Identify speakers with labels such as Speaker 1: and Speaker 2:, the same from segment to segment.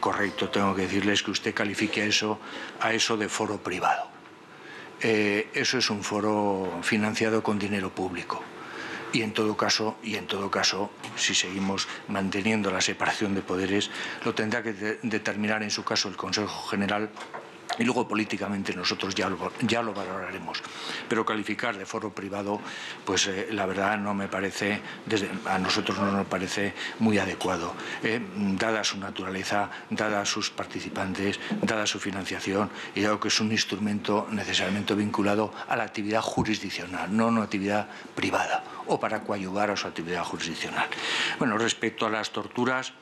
Speaker 1: correcto, tengo que decirles que usted califique a eso de foro privado. Eso es un foro financiado con dinero público. Y en todo caso, si seguimos manteniendo la separación de poderes, lo tendrá que determinar en su caso el Consejo General y luego políticamente nosotros ya lo valoraremos. Pero calificar de foro privado, pues la verdad no me parece, a nosotros no nos parece muy adecuado, dada su naturaleza, dada sus participantes, dada su financiación y dado que es un instrumento necesariamente vinculado a la actividad jurisdiccional, no a una actividad privada o para coadyuvar a su actividad jurisdiccional. Bueno, respecto a las torturas,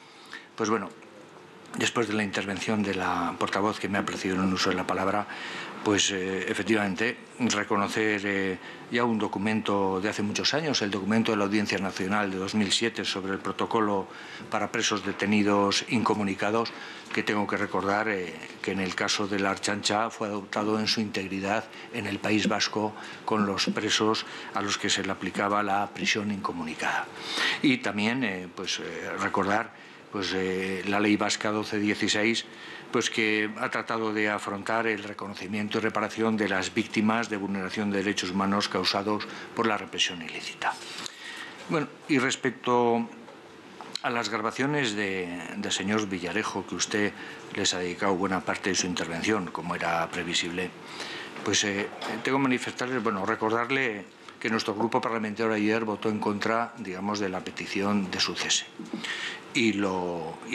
Speaker 1: pues bueno, después de la intervención de la portavoz que me ha precedido en el uso de la palabra, pues efectivamente reconocer ya un documento de hace muchos años, el documento de la Audiencia Nacional de 2007 sobre el protocolo para presos detenidos incomunicados, que tengo que recordar que en el caso de la Ertzaintza fue adoptado en su integridad en el País Vasco con los presos a los que se le aplicaba la prisión incomunicada. Y también recordar la Ley Vasca 1216, pues que ha tratado de afrontar el reconocimiento y reparación de las víctimas de vulneración de derechos humanos causados por la represión ilícita. Bueno, y respecto a las grabaciones del señor Villarejo, que usted les ha dedicado buena parte de su intervención, como era previsible, pues tengo que manifestarles, recordarle que nuestro grupo parlamentario ayer votó en contra, digamos, de la petición de su cese. Y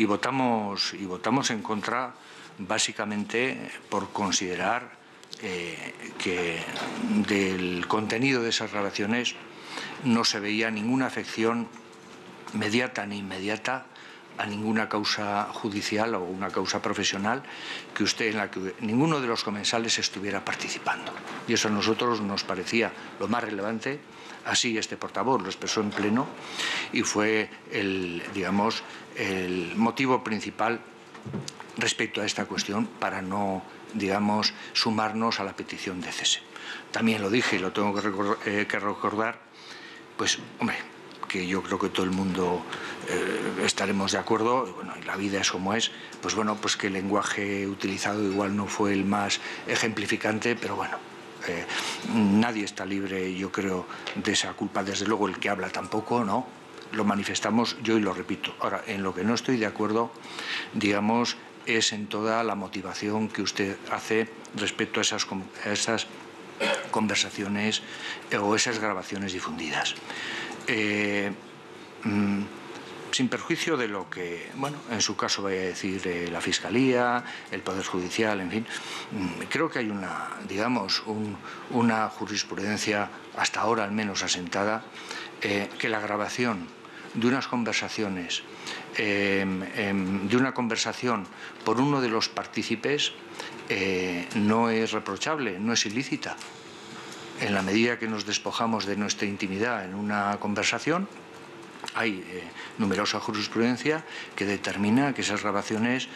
Speaker 1: votamos en contra básicamente por considerar que del contenido de esas grabaciones no se veía ninguna afección mediata ni inmediata a ninguna causa judicial o una causa profesional en la que ninguno de los comensales estuviera participando. Y eso a nosotros nos parecía lo más relevante. Así este portavoz lo expresó en pleno y fue el motivo principal respecto a esta cuestión para no, sumarnos a la petición de cese. También lo dije y lo tengo que recordar, pues, hombre, que yo creo que todo el mundo estaremos de acuerdo, y la vida es como es, pues que el lenguaje utilizado igual no fue el más ejemplificante, pero bueno, nadie está libre, yo creo, de esa culpa, desde luego el que habla tampoco, ¿no? Lo manifestamos yo y lo repito. Ahora, en lo que no estoy de acuerdo, es en toda la motivación que usted hace respecto a esas conversaciones o esas grabaciones difundidas. Sin perjuicio de lo que, en su caso vaya a decir la Fiscalía, el Poder Judicial, en fin, creo que hay una jurisprudencia, hasta ahora al menos asentada, que la grabación de unas conversaciones, de una conversación por uno de los partícipes, no es reprochable, no es ilícita. En la medida que nos despojamos de nuestra intimidad en una conversación, hay numerosa jurisprudencia que determina que esas grabaciones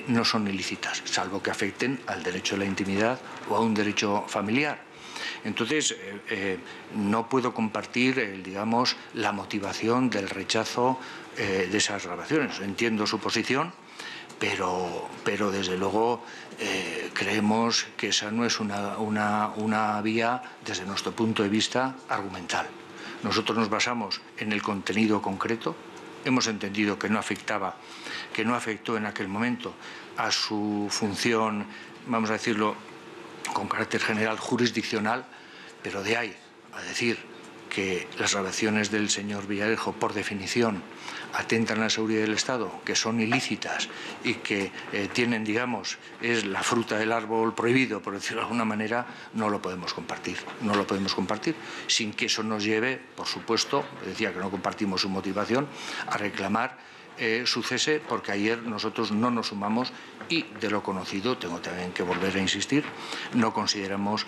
Speaker 1: no son ilícitas, salvo que afecten al derecho a la intimidad o a un derecho familiar. Entonces, no puedo compartir, la motivación del rechazo de esas grabaciones. Entiendo su posición, pero desde luego creemos que esa no es una vía, desde nuestro punto de vista, argumental. Nosotros nos basamos en el contenido concreto. Hemos entendido que no afectó en aquel momento a su función, vamos a decirlo, con carácter general jurisdiccional, pero de ahí a decir que las grabaciones del señor Villarejo, por definición, atentan a la seguridad del Estado, que son ilícitas y que tienen, es la fruta del árbol prohibido, por decirlo de alguna manera, no lo podemos compartir. No lo podemos compartir, sin que eso nos lleve, por supuesto, decía que no compartimos su motivación, a reclamar su cese, porque ayer nosotros no nos sumamos y, de lo conocido, tengo también que volver a insistir, no consideramos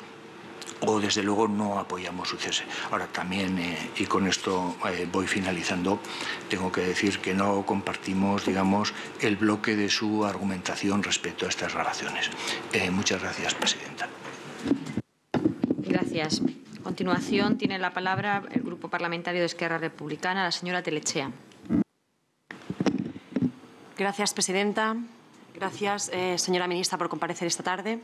Speaker 1: o desde luego no apoyamos su cese. Ahora también, y con esto voy finalizando, tengo que decir que no compartimos, el bloque de su argumentación respecto a estas grabaciones. Muchas gracias, presidenta.
Speaker 2: Gracias. A continuación tiene la palabra el Grupo Parlamentario de Esquerra Republicana, la señora Telechea.
Speaker 3: Gracias, presidenta. Gracias, señora ministra, por comparecer esta tarde.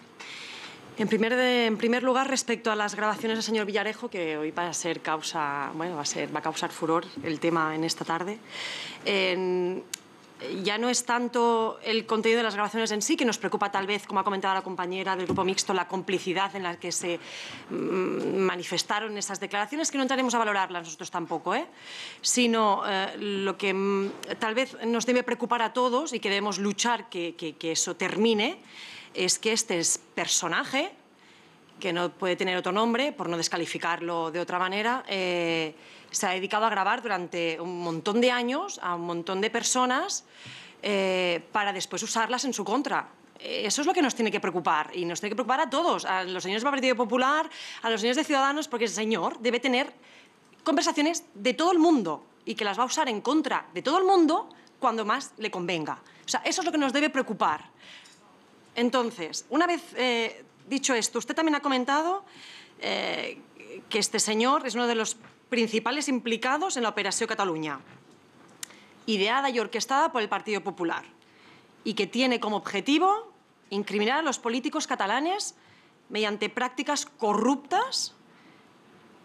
Speaker 3: En primer lugar, respecto a las grabaciones del señor Villarejo, que hoy va a ser va a causar furor el tema en esta tarde. Ya no es tanto el contenido de las grabaciones en sí, que nos preocupa tal vez, como ha comentado la compañera del Grupo Mixto, la complicidad en la que se manifestaron esas declaraciones, que no entraremos a valorarlas nosotros tampoco, sino lo que tal vez nos debe preocupar a todos y que debemos luchar que eso termine, es que este personaje, que no puede tener otro nombre, por no descalificarlo de otra manera, se ha dedicado a grabar durante un montón de años a un montón de personas para después usarlas en su contra. Eso es lo que nos tiene que preocupar, y nos tiene que preocupar a todos, a los señores del Partido Popular, a los señores de Ciudadanos, porque el señor debe tener conversaciones de todo el mundo y que las va a usar en contra de todo el mundo cuando más le convenga. O sea, eso es lo que nos debe preocupar. Entonces, una vez dicho esto, usted también ha comentado que este señor es uno de los principales implicados en la Operació Catalunya, ideada y orquestada por el Partido Popular, y que tiene como objetivo incriminar a los políticos catalanes mediante prácticas corruptas,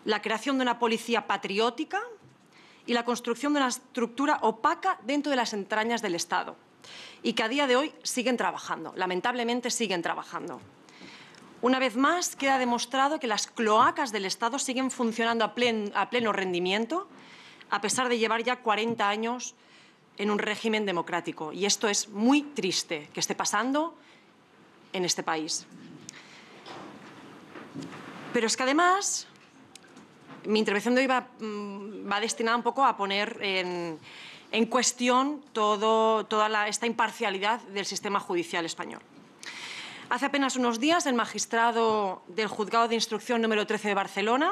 Speaker 3: la creación de una policía patriótica y la construcción de una estructura opaca dentro de las entrañas del Estado, y que a día de hoy siguen trabajando, lamentablemente siguen trabajando. Una vez más, queda demostrado que las cloacas del Estado siguen funcionando a pleno rendimiento, a pesar de llevar ya 40 años en un régimen democrático. Y esto es muy triste que esté pasando en este país. Pero es que además, mi intervención de hoy va destinada un poco a poner en cuestión toda esta imparcialidad del sistema judicial español. Hace apenas unos días, el magistrado del Juzgado de Instrucción número 13 de Barcelona,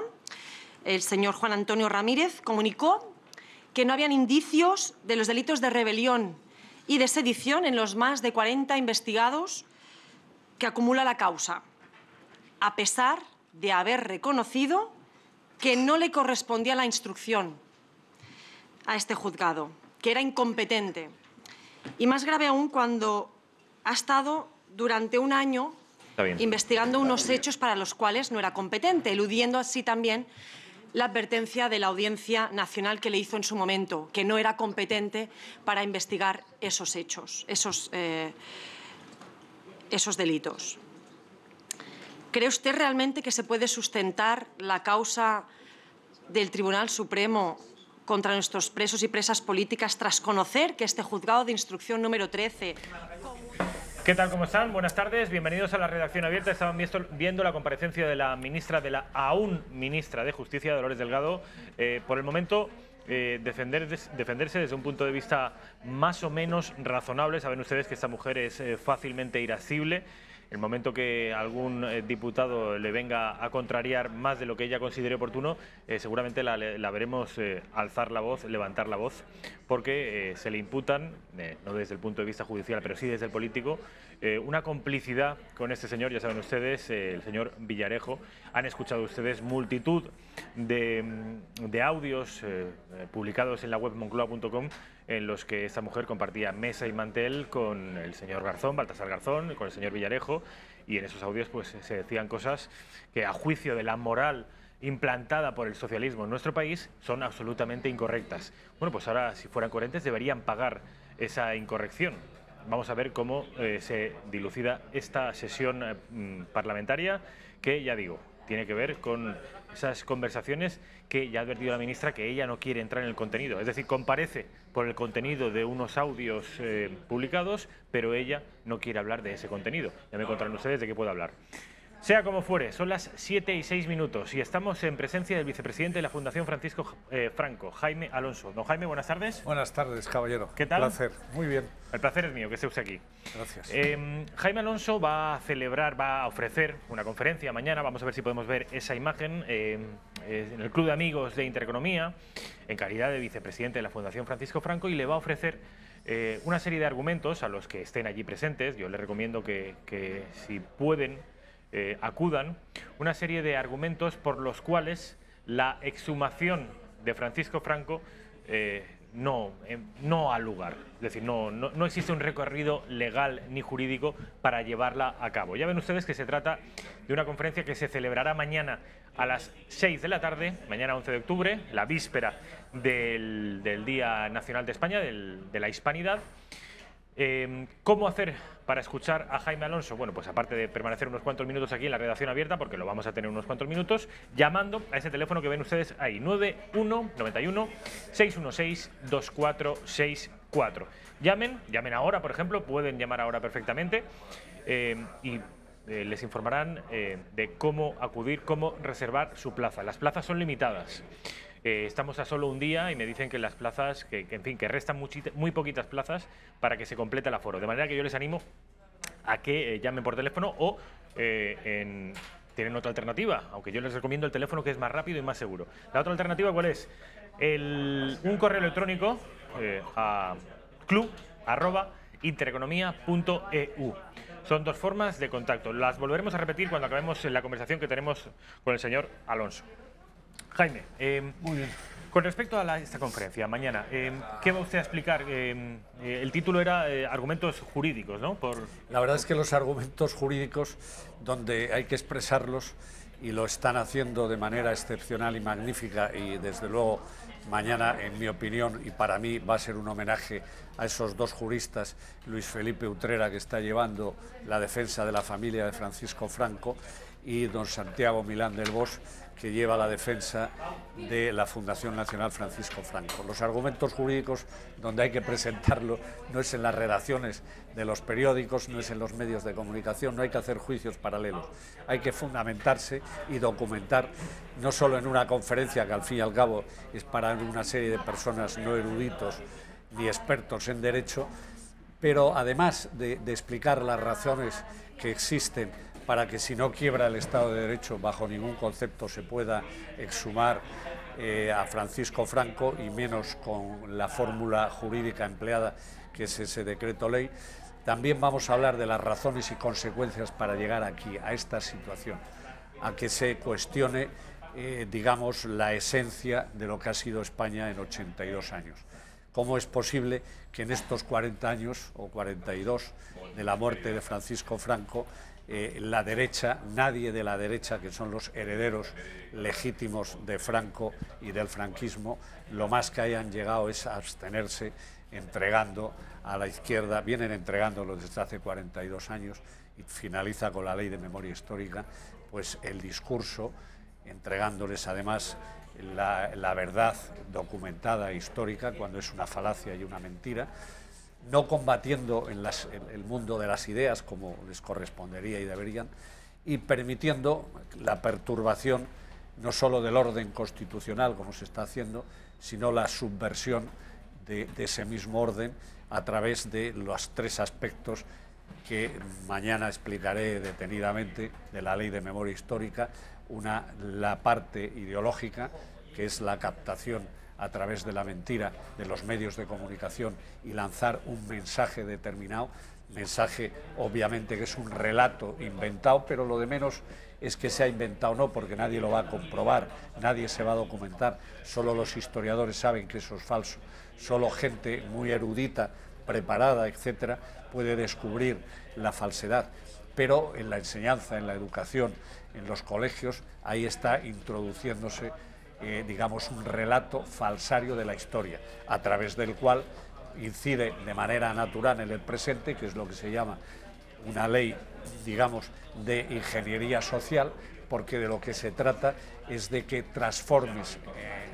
Speaker 3: el señor Juan Antonio Ramírez, comunicó que no habían indicios de los delitos de rebelión y de sedición en los más de 40 investigados que acumula la causa, a pesar de haber reconocido que no le correspondía la instrucción a este juzgado, que era incompetente. Y más grave aún cuando ha estado durante un año investigando unos hechos para los cuales no era competente, eludiendo así también la advertencia de la Audiencia Nacional que le hizo en su momento, que no era competente para investigar esos hechos, esos delitos. ¿Cree usted realmente que se puede sustentar la causa del Tribunal Supremo contra nuestros presos y presas políticas tras conocer que este Juzgado de Instrucción número 13...
Speaker 4: ¿Qué tal? ¿Cómo están? Buenas tardes. Bienvenidos a la redacción abierta. Estaban viendo la comparecencia de la ministra, de la aún ministra de Justicia, Dolores Delgado. Por el momento, defenderse desde un punto de vista más o menos razonable. Saben ustedes que esta mujer es fácilmente irascible. El momento que algún diputado le venga a contrariar más de lo que ella considere oportuno, seguramente la veremos alzar la voz, levantar la voz, porque se le imputan, no desde el punto de vista judicial, pero sí desde el político, una complicidad con este señor. Ya saben ustedes, el señor Villarejo. Han escuchado ustedes multitud de audios publicados en la web moncloa.com en los que esta mujer compartía mesa y mantel con el señor Garzón, Baltasar Garzón, con el señor Villarejo, y en esos audios pues se decían cosas que, a juicio de la moral implantada por el socialismo en nuestro país, son absolutamente incorrectas. Bueno, pues ahora, si fueran coherentes, deberían pagar esa incorrección. Vamos a ver cómo se dilucida esta sesión parlamentaria, que, ya digo, tiene que ver con esas conversaciones que ya ha advertido la ministra que ella no quiere entrar en el contenido. Es decir, comparece por el contenido de unos audios publicados, pero ella no quiere hablar de ese contenido. Ya me contarán ustedes de qué puedo hablar. Sea como fuere, son las 7:06 y estamos en presencia del vicepresidente de la Fundación Francisco Franco, Jaime Alonso. Don Jaime, buenas tardes.
Speaker 5: Buenas tardes, caballero.
Speaker 4: ¿Qué tal?
Speaker 5: Un placer. Muy bien.
Speaker 4: El placer es mío que esté usted aquí.
Speaker 5: Gracias.
Speaker 4: Jaime Alonso va a ofrecer una conferencia mañana. Vamos a ver si podemos ver esa imagen en el Club de Amigos de Intereconomía, en calidad de vicepresidente de la Fundación Francisco Franco, y le va a ofrecer una serie de argumentos a los que estén allí presentes. Yo les recomiendo que si pueden, acudan, una serie de argumentos por los cuales la exhumación de Francisco Franco no al lugar. Es decir, no existe un recorrido legal ni jurídico para llevarla a cabo. Ya ven ustedes que se trata de una conferencia que se celebrará mañana a las 6 de la tarde, mañana 11 de octubre, la víspera del Día Nacional de España, de la Hispanidad. ¿Cómo hacer para escuchar a Jaime Alonso? Bueno, pues aparte de permanecer unos cuantos minutos aquí en la redacción abierta, porque lo vamos a tener unos cuantos minutos, llamando a ese teléfono que ven ustedes ahí, 91-616-2464. Llamen ahora, por ejemplo, pueden llamar ahora perfectamente y les informarán de cómo acudir, cómo reservar su plaza. Las plazas son limitadas. Estamos a solo un día y me dicen que las plazas, en fin, que restan muy poquitas plazas para que se complete el aforo. De manera que yo les animo a que llamen por teléfono o tienen otra alternativa, aunque yo les recomiendo el teléfono que es más rápido y más seguro. La otra alternativa, ¿cuál es? Un correo electrónico a club@intereconomia.eu. Son dos formas de contacto. Las volveremos a repetir cuando acabemos la conversación que tenemos con el señor Alonso. Jaime,
Speaker 5: muy bien.
Speaker 4: Con respecto a esta conferencia, mañana, ¿qué va usted a explicar? El título era argumentos jurídicos, ¿no?
Speaker 5: La verdad es que los argumentos jurídicos, donde hay que expresarlos, y lo están haciendo de manera excepcional y magnífica, y desde luego mañana, en mi opinión, y para mí va a ser un homenaje a esos dos juristas, Luis Felipe Utrera, que está llevando la defensa de la familia de Francisco Franco, y don Santiago Milán del Bosch, que lleva la defensa de la Fundación Nacional Francisco Franco. Los argumentos jurídicos, donde hay que presentarlo, no es en las redacciones de los periódicos, no es en los medios de comunicación, no hay que hacer juicios paralelos. Hay que fundamentarse y documentar, no solo en una conferencia, que al fin y al cabo es para una serie de personas no eruditos ni expertos en derecho, pero además de explicar las razones que existen para que, si no quiebra el Estado de Derecho, bajo ningún concepto se pueda exhumar a Francisco Franco, y menos con la fórmula jurídica empleada, que es ese decreto ley. También vamos a hablar de las razones y consecuencias para llegar aquí, a esta situación, a que se cuestione, digamos, la esencia de lo que ha sido España en 82 años. ¿Cómo es posible que en estos 40 años, o 42, de la muerte de Francisco Franco, la derecha, nadie de la derecha, que son los herederos legítimos de Franco y del franquismo, lo más que hayan llegado es a abstenerse, entregando a la izquierda, vienen entregándolo desde hace 42 años, y finaliza con la Ley de Memoria Histórica, pues el discurso, entregándoles además la verdad documentada e histórica, cuando es una falacia y una mentira, no combatiendo en el mundo de las ideas, como les correspondería y deberían, y permitiendo la perturbación no solo del orden constitucional, como se está haciendo, sino la subversión de ese mismo orden a través de los tres aspectos que mañana explicaré detenidamente de la Ley de Memoria Histórica. La parte ideológica, que es la captación a través de la mentira de los medios de comunicación y lanzar un mensaje determinado, mensaje obviamente que es un relato inventado, pero lo de menos es que se ha inventado o no, porque nadie lo va a comprobar, nadie se va a documentar, solo los historiadores saben que eso es falso, solo gente muy erudita, preparada, etcétera, puede descubrir la falsedad. Pero en la enseñanza, en la educación, en los colegios, ahí está introduciéndose digamos, un relato falsario de la historia, a través del cual incide de manera natural en el presente, que es lo que se llama una ley, digamos, de ingeniería social, porque de lo que se trata es de que transformes,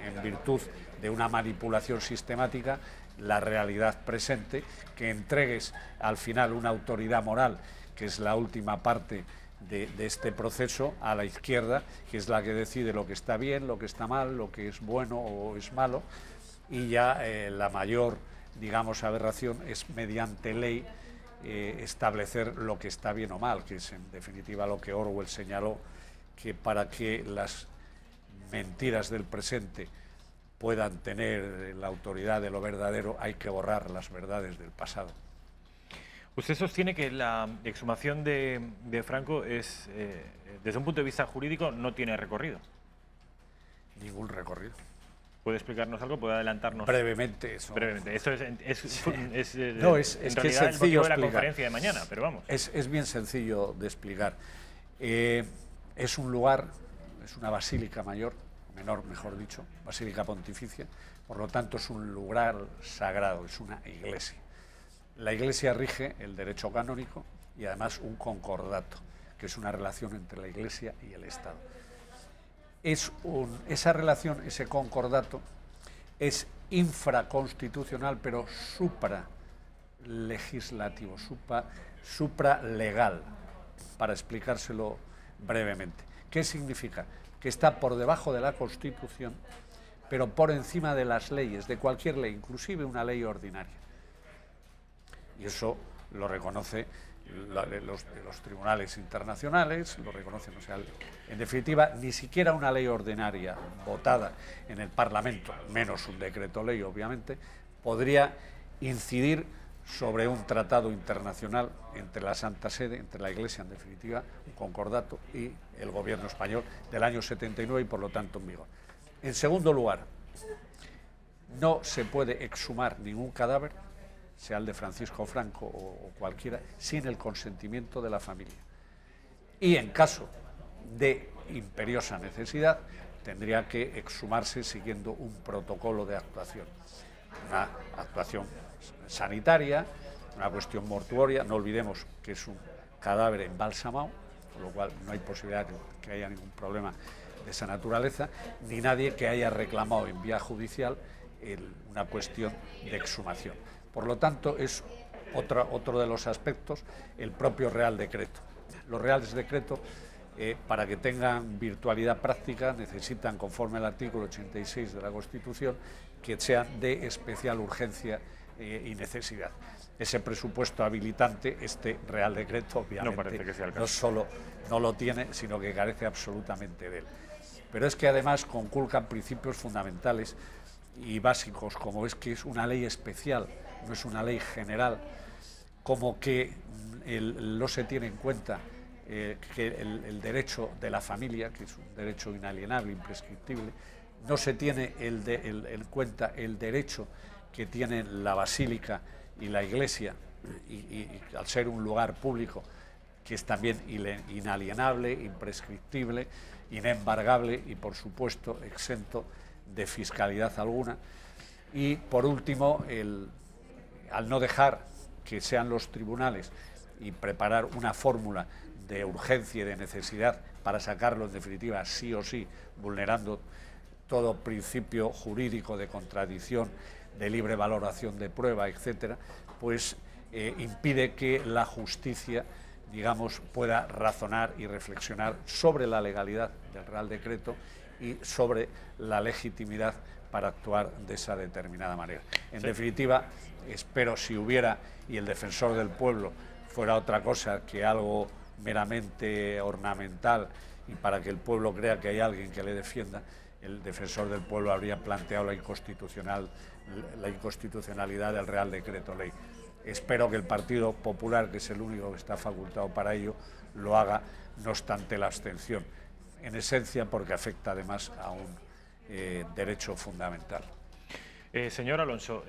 Speaker 5: en virtud de una manipulación sistemática, la realidad presente, que entregues al final una autoridad moral, que es la última parte de este proceso, a la izquierda, que es la que decide lo que está bien, lo que está mal, lo que es bueno o es malo, y ya la mayor, digamos, aberración es mediante ley establecer lo que está bien o mal, que es en definitiva lo que Orwell señaló, que para que las mentiras del presente puedan tener la autoridad de lo verdadero hay que borrar las verdades del pasado.
Speaker 4: Usted sostiene que la exhumación de Franco es, desde un punto de vista jurídico, no tiene recorrido.
Speaker 5: Ningún recorrido.
Speaker 4: ¿Puede explicarnos algo? ¿Puede adelantarnos?
Speaker 5: Brevemente.
Speaker 4: Brevemente. Esto es
Speaker 5: no,
Speaker 4: en
Speaker 5: que es
Speaker 4: realidad el
Speaker 5: sencillo
Speaker 4: motivo de la
Speaker 5: explicar.
Speaker 4: conferencia de mañana, pero vamos.
Speaker 5: Es bien sencillo de explicar. Es un lugar, es una basílica menor, mejor dicho, basílica pontificia, por lo tanto es un lugar sagrado, es una iglesia. La iglesia rige el derecho canónico y además un concordato, que es una relación entre la iglesia y el Estado. Esa relación, ese concordato, es infraconstitucional, pero supralegislativo, supralegal, para explicárselo brevemente. ¿Qué significa? Que está por debajo de la Constitución, pero por encima de las leyes, de cualquier ley, inclusive una ley ordinaria. Y eso lo reconoce los tribunales internacionales, lo reconocen, o sea, en definitiva, ni siquiera una ley ordinaria votada en el Parlamento, menos un decreto ley, obviamente, podría incidir sobre un tratado internacional entre la Santa Sede, entre la Iglesia, en definitiva, un concordato, y el gobierno español del año 79 y por lo tanto en vigor. En segundo lugar, no se puede exhumar ningún cadáver, sea el de Francisco Franco o cualquiera, sin el consentimiento de la familia. Y en caso de imperiosa necesidad, tendría que exhumarse siguiendo un protocolo de actuación. Una actuación sanitaria, una cuestión mortuoria, no olvidemos que es un cadáver embalsamado, con lo cual no hay posibilidad de que haya ningún problema de esa naturaleza, ni nadie que haya reclamado en vía judicial una cuestión de exhumación. Por lo tanto, es otro de los aspectos, el propio Real Decreto. Los Reales Decretos, para que tengan virtualidad práctica, necesitan, conforme al artículo 86 de la Constitución, que sean de especial urgencia y necesidad. Ese presupuesto habilitante, este Real Decreto, obviamente,
Speaker 4: no parece que sea el caso.
Speaker 5: No solo no lo tiene, sino que carece absolutamente de él. Pero es que además conculcan principios fundamentales y básicos, como es que es una ley especial, no es una ley general, como que no se tiene en cuenta que el derecho de la familia, que es un derecho inalienable, imprescriptible, no se tiene en cuenta el derecho que tienen la basílica y la iglesia, y al ser un lugar público, que es también inalienable, imprescriptible, inembargable y, por supuesto, exento de fiscalidad alguna. Y, por último, al no dejar que sean los tribunales y preparar una fórmula de urgencia y de necesidad para sacarlo, en definitiva, sí o sí, vulnerando todo principio jurídico de contradicción, de libre valoración de prueba, etcétera, pues impide que la justicia, digamos, pueda razonar y reflexionar sobre la legalidad del Real Decreto y sobre la legitimidad para actuar de esa determinada manera. En definitiva, espero, si hubiera, y el defensor del pueblo fuera otra cosa que algo meramente ornamental y para que el pueblo crea que hay alguien que le defienda, el defensor del pueblo habría planteado la inconstitucionalidad del Real Decreto Ley. Espero que el Partido Popular, que es el único que está facultado para ello, lo haga, no obstante la abstención, en esencia porque afecta además a un derecho fundamental.
Speaker 4: Señor Alonso,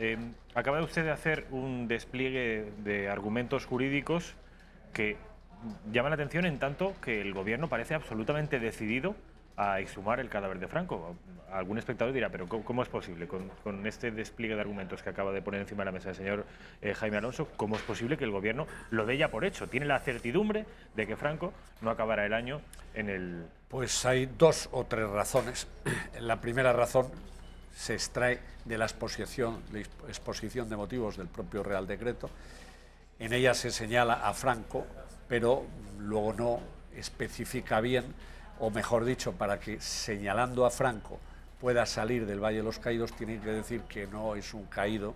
Speaker 4: acaba usted de hacer un despliegue de argumentos jurídicos que llaman la atención en tanto que el Gobierno parece absolutamente decidido a exhumar el cadáver de Franco. Algún espectador dirá, pero ¿cómo es posible? Con este despliegue de argumentos que acaba de poner encima de la mesa el señor Jaime Alonso, ¿cómo es posible que el Gobierno lo dé ya por hecho? ¿Tiene la certidumbre de que Franco no acabará el año en el...?
Speaker 5: Pues hay dos o tres razones. La primera razón se extrae de la exposición de motivos del propio Real Decreto. En ella se señala a Franco, pero luego no especifica bien, o mejor dicho, para que señalando a Franco pueda salir del Valle de los Caídos, tiene que decir que no es un caído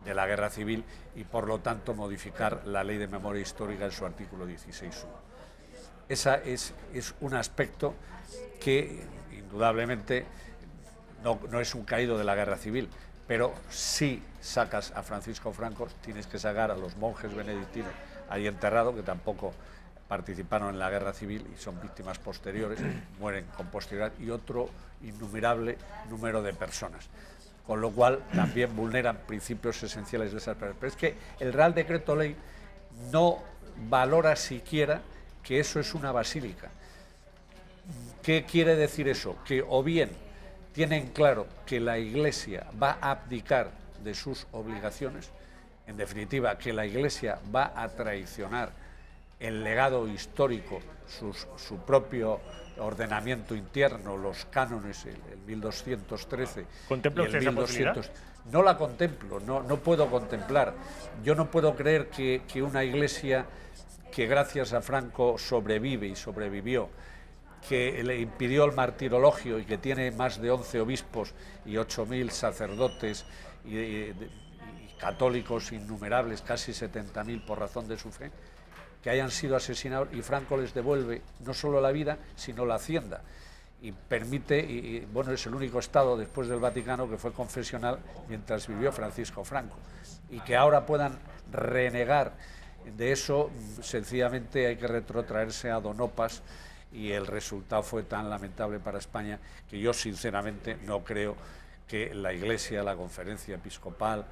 Speaker 5: de la Guerra Civil y, por lo tanto, modificar la Ley de Memoria Histórica en su artículo 16.1. Ese es un aspecto que, indudablemente, no es un caído de la Guerra Civil, pero si sacas a Francisco Franco, tienes que sacar a los monjes benedictinos ahí enterrados, que tampoco participaron en la guerra civil y son víctimas posteriores, mueren con posterioridad, y otro innumerable número de personas. Con lo cual también vulneran principios esenciales de esas personas. Pero es que el Real Decreto Ley no valora siquiera que eso es una basílica. ¿Qué quiere decir eso? Que o bien tienen claro que la Iglesia va a abdicar de sus obligaciones, en definitiva, que la Iglesia va a traicionar el legado histórico, su propio ordenamiento interno, los cánones, el 1213
Speaker 4: ¿Contempla usted esa posibilidad?
Speaker 5: No la contemplo, no puedo contemplar. Yo no puedo creer que una Iglesia que gracias a Franco sobrevive y sobrevivió, que le impidió el martirologio y que tiene más de 11 obispos y 8.000 sacerdotes y católicos innumerables, casi 70.000 por razón de su fe, que hayan sido asesinados, y Franco les devuelve no solo la vida, sino la hacienda, y permite, y bueno, es el único Estado después del Vaticano que fue confesional mientras vivió Francisco Franco, y que ahora puedan renegar de eso. Sencillamente hay que retrotraerse a Don Opas, y el resultado fue tan lamentable para España que yo sinceramente no creo que la Iglesia, la Conferencia Episcopal,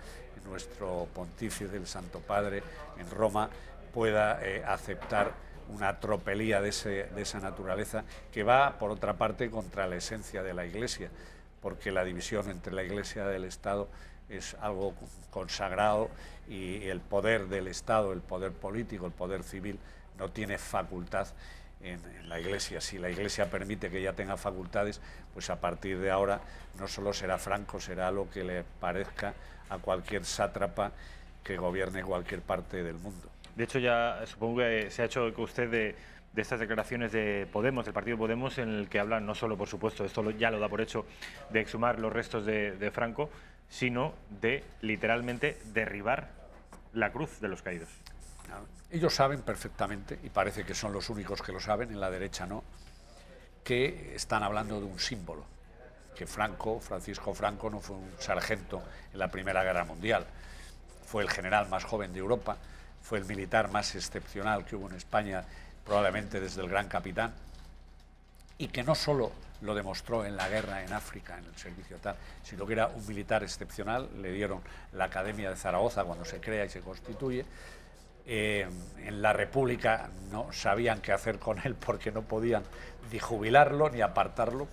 Speaker 5: nuestro pontífice, el Santo Padre en Roma, pueda aceptar una tropelía de esa naturaleza, que va, por otra parte, contra la esencia de la Iglesia, porque la división entre la Iglesia y el Estado es algo consagrado, y el poder del Estado, el poder político, el poder civil, no tiene facultad en la Iglesia. Si la Iglesia permite que ella tenga facultades, pues a partir de ahora no solo será Franco, será lo que le parezca a cualquier sátrapa que gobierne cualquier parte del mundo.
Speaker 4: De hecho, ya supongo que se ha hecho eco usted de estas declaraciones de Podemos, del partido Podemos, en el que hablan no solo, por supuesto, esto ya lo da por hecho, de exhumar los restos de Franco, sino de literalmente derribar la cruz de los caídos.
Speaker 5: Ellos saben perfectamente, y parece que son los únicos que lo saben, en la derecha no, que están hablando de un símbolo, que Francisco Franco, no fue un sargento en la Primera Guerra Mundial, fue el general más joven de Europa, fue el militar más excepcional que hubo en España, probablemente desde el Gran Capitán, y que no solo lo demostró en la guerra en África, en el servicio tal, sino que era un militar excepcional. Le dieron la Academia de Zaragoza cuando se crea y se constituye. En la República no sabían qué hacer con él, porque no podían ni jubilarlo ni apartarlo,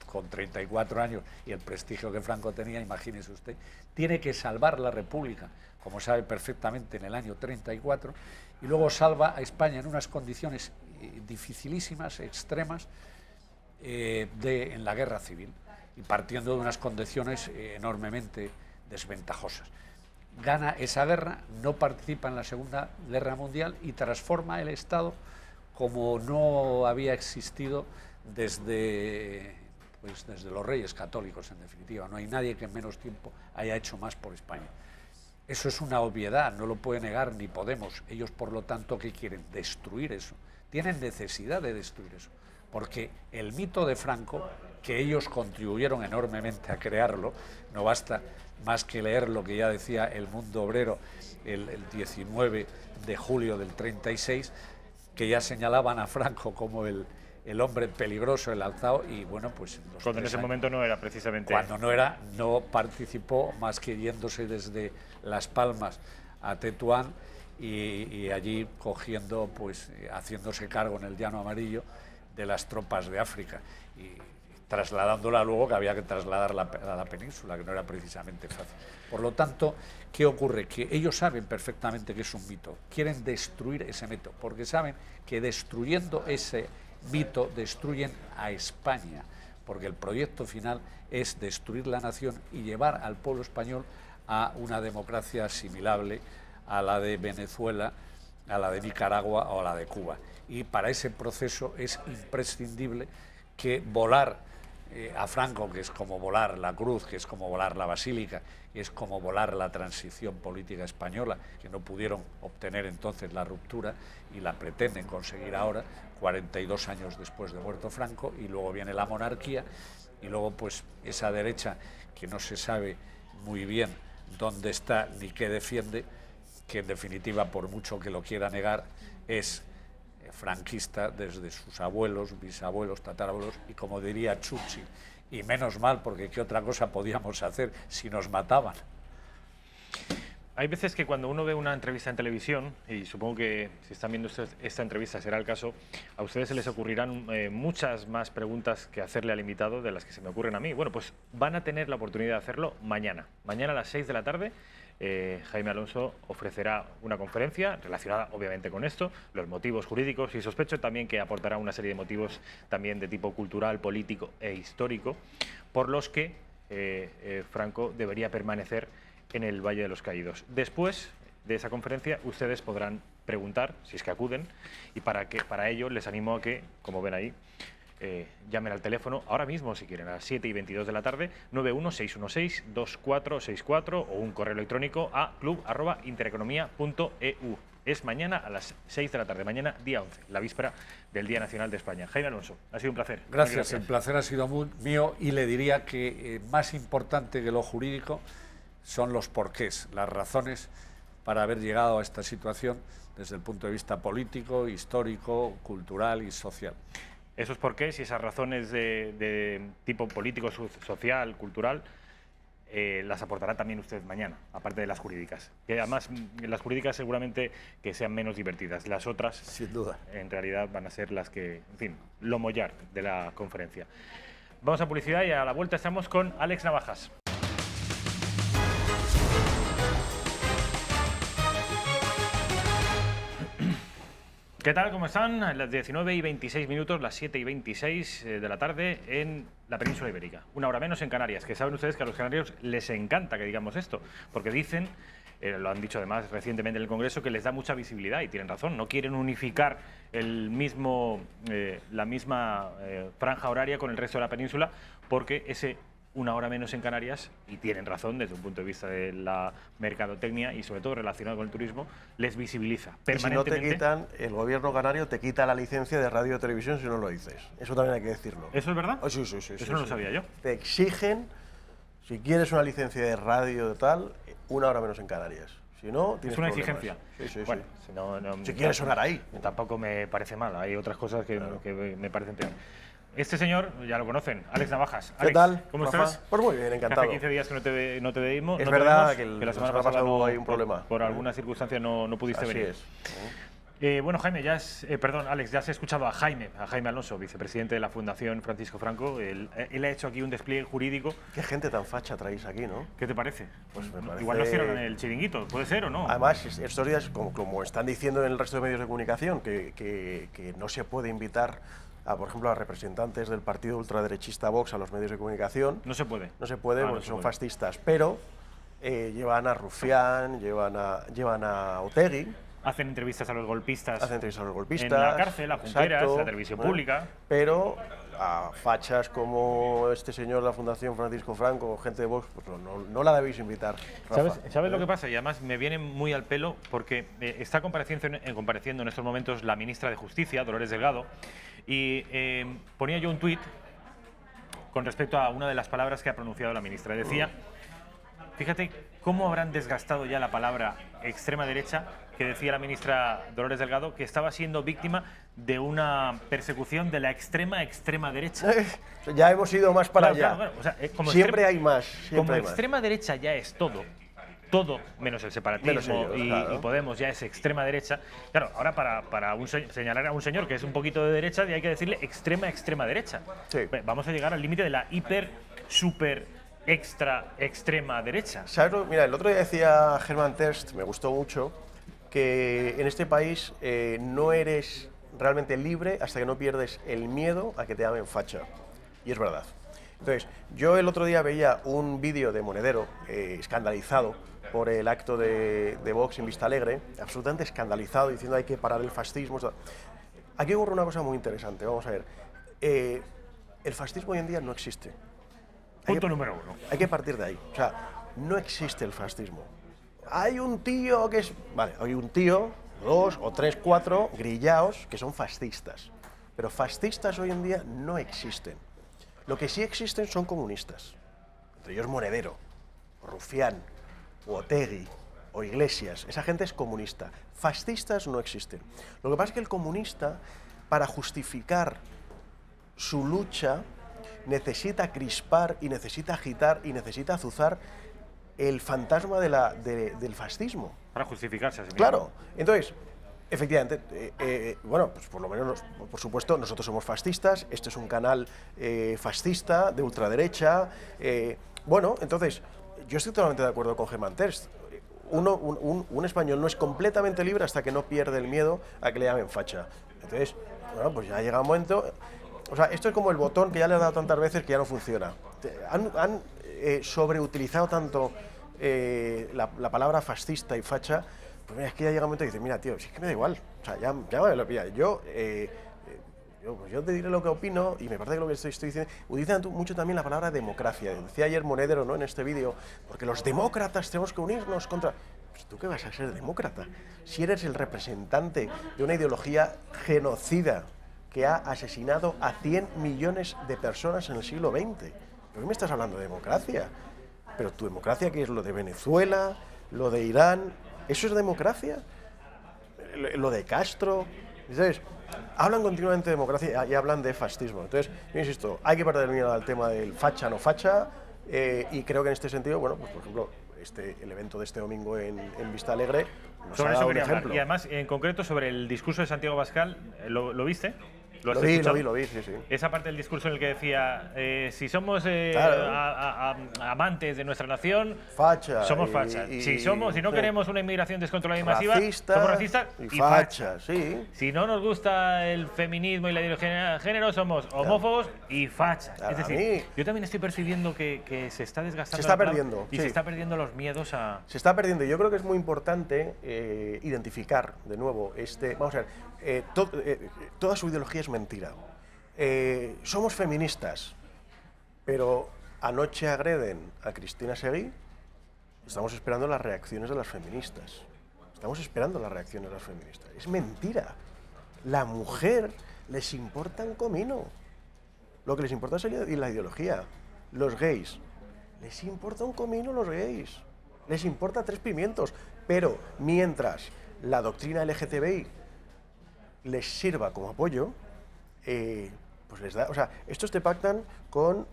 Speaker 5: con 34 años y el prestigio que Franco tenía, imagínese usted. Tiene que salvar la República, como sabe perfectamente, en el año 34, y luego salva a España en unas condiciones dificilísimas, extremas, en la guerra civil, y partiendo de unas condiciones enormemente desventajosas. Gana esa guerra, no participa en la Segunda Guerra Mundial y transforma el Estado como no había existido desde los Reyes Católicos, en definitiva. No hay nadie que en menos tiempo haya hecho más por España. Eso es una obviedad, no lo puede negar ni Podemos. Ellos, por lo tanto, ¿qué quieren? Destruir eso. Tienen necesidad de destruir eso, porque el mito de Franco, que ellos contribuyeron enormemente a crearlo, no basta más que leer lo que ya decía El Mundo Obrero el 19 de julio del 36, que ya señalaban a Franco como el hombre peligroso, el alzado, y bueno, pues...
Speaker 4: Cuando en ese momento no era precisamente...
Speaker 5: Cuando no participó más que yéndose desde Las Palmas a Tetuán, y allí cogiendo, pues haciéndose cargo en el Llano Amarillo de las tropas de África, y trasladándola luego, que había que trasladarla a la península, que no era precisamente fácil. Por lo tanto, ¿qué ocurre? Que ellos saben perfectamente que es un mito, quieren destruir ese mito, porque saben que destruyendo ese mito destruyen a España, porque el proyecto final es destruir la nación y llevar al pueblo español a una democracia asimilable a la de Venezuela, a la de Nicaragua o a la de Cuba. Y para ese proceso es imprescindible que volar a Franco, que es como volar la cruz, que es como volar la basílica, que es como volar la transición política española, que no pudieron obtener entonces la ruptura y la pretenden conseguir ahora, 42 años después de muerto Franco, y luego viene la monarquía, y luego pues esa derecha que no se sabe muy bien dónde está ni qué defiende, que en definitiva, por mucho que lo quiera negar, es franquista desde sus abuelos, bisabuelos, tatarabuelos y, como diría Churchill, y menos mal, porque qué otra cosa podíamos hacer si nos mataban.
Speaker 4: Hay veces que cuando uno ve una entrevista en televisión, y supongo que si están viendo esta entrevista será el caso, a ustedes se les ocurrirán muchas más preguntas que hacerle al invitado de las que se me ocurren a mí. Bueno, pues van a tener la oportunidad de hacerlo mañana. Mañana a las 6 de la tarde, Jaime Alonso ofrecerá una conferencia relacionada obviamente con esto, los motivos jurídicos, y sospecho también que aportará una serie de motivos también de tipo cultural, político e histórico, por los que Franco debería permanecer en el Valle de los Caídos. Después de esa conferencia ustedes podrán preguntar, si es que acuden, y para ello les animo a que, como ven ahí, llamen al teléfono ahora mismo si quieren, a las 7:22 de la tarde, 916162464, o un correo electrónico a club@intereconomia.eu. Es mañana a las 6 de la tarde, mañana día 11, la víspera del Día Nacional de España. Jaime Alonso, ha sido un placer.
Speaker 5: Gracias, el placer ha sido mío, y le diría que más importante que lo jurídico son los porqués, las razones para haber llegado a esta situación desde el punto de vista político, histórico, cultural y social.
Speaker 4: Esos porqués y esas razones de tipo político, social, cultural, las aportará también usted mañana, aparte de las jurídicas. Que además las jurídicas seguramente que sean menos divertidas. Las otras,
Speaker 6: sin duda,
Speaker 4: en realidad van a ser las que, en fin, lo mollar de la conferencia. Vamos a publicidad y a la vuelta estamos con Alex Navajas. ¿Qué tal? ¿Cómo están? Las 19:26, las 7:26 de la tarde en la península ibérica. Una hora menos en Canarias, que saben ustedes que a los canarios les encanta que digamos esto, porque dicen, lo han dicho además recientemente en el Congreso, que les da mucha visibilidad, y tienen razón. No quieren unificar la misma franja horaria con el resto de la península, porque ese una hora menos en Canarias, y tienen razón desde un punto de vista de la mercadotecnia y sobre todo relacionado con el turismo, les visibiliza permanentemente.
Speaker 6: Y si no te quitan, el gobierno canario te quita la licencia de radio y televisión si no lo dices. Eso también hay que decirlo.
Speaker 4: ¿Eso es verdad?
Speaker 6: Oh, sí.
Speaker 4: Eso no lo sabía yo.
Speaker 6: Te exigen, si quieres una licencia de radio de tal, una hora menos en Canarias. Si no, tienes
Speaker 4: ¿Es una
Speaker 6: problemas.
Speaker 4: exigencia?
Speaker 6: Sí.
Speaker 4: Bueno,
Speaker 6: si quieres sonar ahí.
Speaker 4: Tampoco me parece mal, hay otras cosas que me parecen peor. Este señor, ya lo conocen, Alex Navajas.
Speaker 6: ¿Qué tal?
Speaker 4: ¿Cómo
Speaker 6: Rafa?
Speaker 4: estás?
Speaker 6: Pues muy bien, encantado.
Speaker 4: Hace 15 días que no te veíamos.
Speaker 6: Es verdad que la semana pasada
Speaker 4: no,
Speaker 6: hay un problema.
Speaker 4: Por alguna circunstancia no pudiste venir.
Speaker 6: Así es.
Speaker 4: Bueno, Jaime, Alex, ya has escuchado a Jaime Alonso, vicepresidente de la Fundación Francisco Franco. Él ha hecho aquí un despliegue jurídico.
Speaker 6: Qué gente tan facha traéis aquí, ¿no?
Speaker 4: ¿Qué te parece?
Speaker 6: Pues me parece...
Speaker 4: Igual no hicieron el chiringuito, ¿puede ser o no?
Speaker 6: Además, estos días, como están diciendo en el resto de medios de comunicación, que no se puede invitar por ejemplo, a representantes del partido ultraderechista Vox a los medios de comunicación.
Speaker 4: No se puede.
Speaker 6: No se puede porque son fascistas, pero llevan a Rufián, llevan a Otegi.
Speaker 4: Hacen entrevistas a los golpistas.
Speaker 6: En
Speaker 4: la cárcel, a Junqueras, la televisión pública.
Speaker 6: Pero a fachas como este señor de la Fundación Francisco Franco, gente de Vox, pues no la debéis invitar.
Speaker 4: ¿Sabes lo que pasa? Y además me viene muy al pelo porque está compareciendo en estos momentos la ministra de Justicia, Dolores Delgado, y ponía yo un tuit con respecto a una de las palabras que ha pronunciado la ministra. Decía, fíjate cómo habrán desgastado ya la palabra extrema derecha, que decía la ministra Dolores Delgado que estaba siendo víctima de una persecución de la extrema derecha.
Speaker 6: Ya hemos ido más para allá.
Speaker 4: Claro, o sea,
Speaker 6: siempre hay más.
Speaker 4: Como extrema derecha ya es todo menos el separatismo y Podemos ya es extrema derecha. Claro, ahora para señalar a un señor que es un poquito de derecha, hay que decirle extrema derecha.
Speaker 6: Sí.
Speaker 4: Vamos a llegar al límite de la super extrema derecha.
Speaker 6: ¿Sabes? Mira, el otro día decía Germán Terst, me gustó mucho, que en este país no eres realmente libre hasta que no pierdes el miedo a que te llamen facha. Y es verdad. Entonces, yo el otro día veía un vídeo de Monedero escandalizado por el acto de Vox en Vistalegre, absolutamente escandalizado, diciendo hay que parar el fascismo. Aquí ocurre una cosa muy interesante, vamos a ver. El fascismo hoy en día no existe.
Speaker 4: Punto número 1.
Speaker 6: Hay que partir de ahí. O sea, no existe el fascismo. Hay un tío que es... Vale, hay un tío, 2 o 3, 4 grillaos que son fascistas. Pero fascistas hoy en día no existen. Lo que sí existen son comunistas. Entre ellos Monedero, Rufián, o Otegi, o Iglesias, esa gente es comunista. Fascistas no existen. Lo que pasa es que el comunista, para justificar su lucha, necesita crispar y necesita agitar y necesita azuzar el fantasma del fascismo.
Speaker 4: Para justificarse a sí mismo.
Speaker 6: Claro. Entonces, efectivamente, bueno, pues por lo menos, por supuesto, nosotros somos fascistas, este es un canal fascista, de ultraderecha. Bueno, entonces, yo estoy totalmente de acuerdo con Germán Terst. Un español no es completamente libre hasta que no pierde el miedo a que le llamen facha. Entonces, bueno, pues ya llega un momento... O sea, esto es como el botón que ya le he dado tantas veces que ya no funciona. Han sobreutilizado tanto la palabra fascista y facha, pues mira, es que ya llega un momento y dices, mira, tío, si es que me da igual. O sea, ya me lo pilla. Yo te diré lo que opino y me parece que lo que estoy diciendo... Utilizan mucho también la palabra democracia. Decía ayer Monedero, ¿no?, en este vídeo, porque los demócratas tenemos que unirnos contra... Pues ¿tú qué vas a ser demócrata? Si eres el representante de una ideología genocida que ha asesinado a 100 millones de personas en el siglo XX. ¿Por qué me estás hablando de democracia? Pero tu democracia, ¿qué es? ¿Lo de Venezuela? ¿Lo de Irán? ¿Eso es democracia? ¿Lo de Castro? Entonces, hablan continuamente de democracia y hablan de fascismo. Entonces, yo insisto, hay que perder el miedo al tema del facha no facha, y creo que en este sentido, bueno, pues por ejemplo, el evento de este domingo en Vista Alegre nos ha dado un ejemplo.
Speaker 4: Y además, en concreto, sobre el discurso de Santiago Abascal, ¿lo viste?
Speaker 6: Lo vi, sí.
Speaker 4: Esa parte del discurso en el que decía, si somos amantes de nuestra nación,
Speaker 6: facha,
Speaker 4: somos fachas. Si no queremos una inmigración descontrolada y masiva, somos racistas y fachas.
Speaker 6: Sí.
Speaker 4: Si no nos gusta el feminismo y la ideología de género, somos homófobos y fachas. Es decir, yo también estoy percibiendo que se está desgastando.
Speaker 6: Se está perdiendo.
Speaker 4: Y se está perdiendo los miedos a...
Speaker 6: Se está perdiendo. Yo creo que es muy importante identificar de nuevo vamos a ver, toda su ideología es mentira. Somos feministas, pero anoche agreden a Cristina Seguí. Estamos esperando las reacciones de las feministas. Es mentira. La mujer les importa un comino. Lo que les importa es la ideología. Los gays, les importa un comino los gays. Les importa 3 pimientos. Pero mientras la doctrina LGTBI les sirva como apoyo, pues les da... O sea, estos te pactan con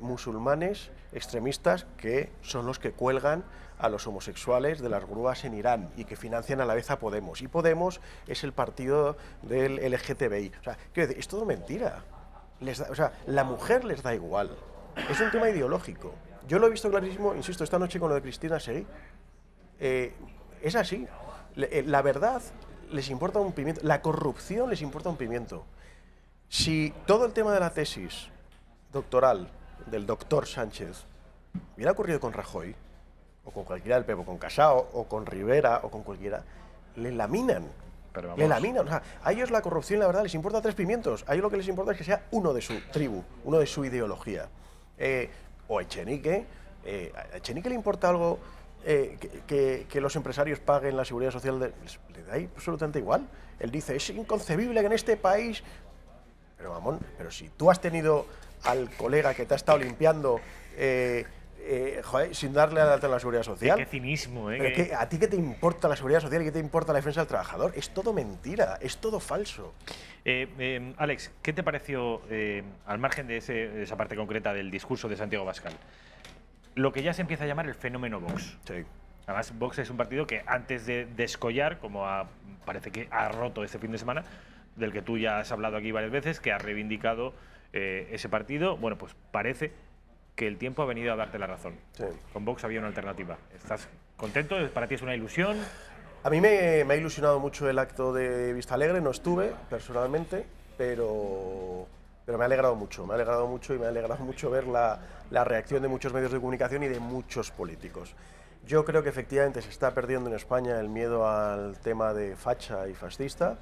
Speaker 6: musulmanes extremistas que son los que cuelgan a los homosexuales de las grúas en Irán y que financian a la vez a Podemos. Y Podemos es el partido del LGTBI. O sea, quiero decir, es todo mentira. O sea, la mujer les da igual. Es un tema ideológico. Yo lo he visto clarísimo, insisto, esta noche con lo de Cristina Seguí. Es así. La verdad les importa un pimiento. La corrupción les importa un pimiento. Si todo el tema de la tesis doctoral del doctor Sánchez hubiera ocurrido con Rajoy, o con cualquiera del PP, con Casado, o con Rivera, o con cualquiera, le laminan. Le laminan. O sea, a ellos la corrupción, la verdad, les importa 3 pimientos. A ellos lo que les importa es que sea uno de su tribu, uno de su ideología. O Echenique. ¿A Echenique le importa algo que los empresarios paguen la seguridad social? Le da absolutamente igual. Él dice, es inconcebible que en este país... Pero, mamón, pero si tú has tenido al colega que te ha estado limpiando joder, sin darle a la seguridad social...
Speaker 4: Qué cinismo,
Speaker 6: Pero ¿a ti qué te importa la seguridad social y qué te importa la defensa del trabajador? Es todo mentira, es todo falso.
Speaker 4: Alex, ¿qué te pareció, al margen de esa parte concreta del discurso de Santiago Abascal, lo que ya se empieza a llamar el fenómeno Vox?
Speaker 6: Sí.
Speaker 4: Además, Vox es un partido que antes de descollar, como parece que ha roto este fin de semana, del que tú ya has hablado aquí varias veces, que ha reivindicado ese partido, bueno, pues parece que el tiempo ha venido a darte la razón.
Speaker 6: Sí.
Speaker 4: Con Vox había una alternativa. ¿Estás contento? ¿Para ti es una ilusión?
Speaker 6: A mí me ha ilusionado mucho el acto de Vista Alegre. No estuve personalmente, pero me ha alegrado mucho. Me ha alegrado mucho y me ha alegrado mucho ver la reacción de muchos medios de comunicación y de muchos políticos. Yo creo que efectivamente se está perdiendo en España el miedo al tema de facha y fascista.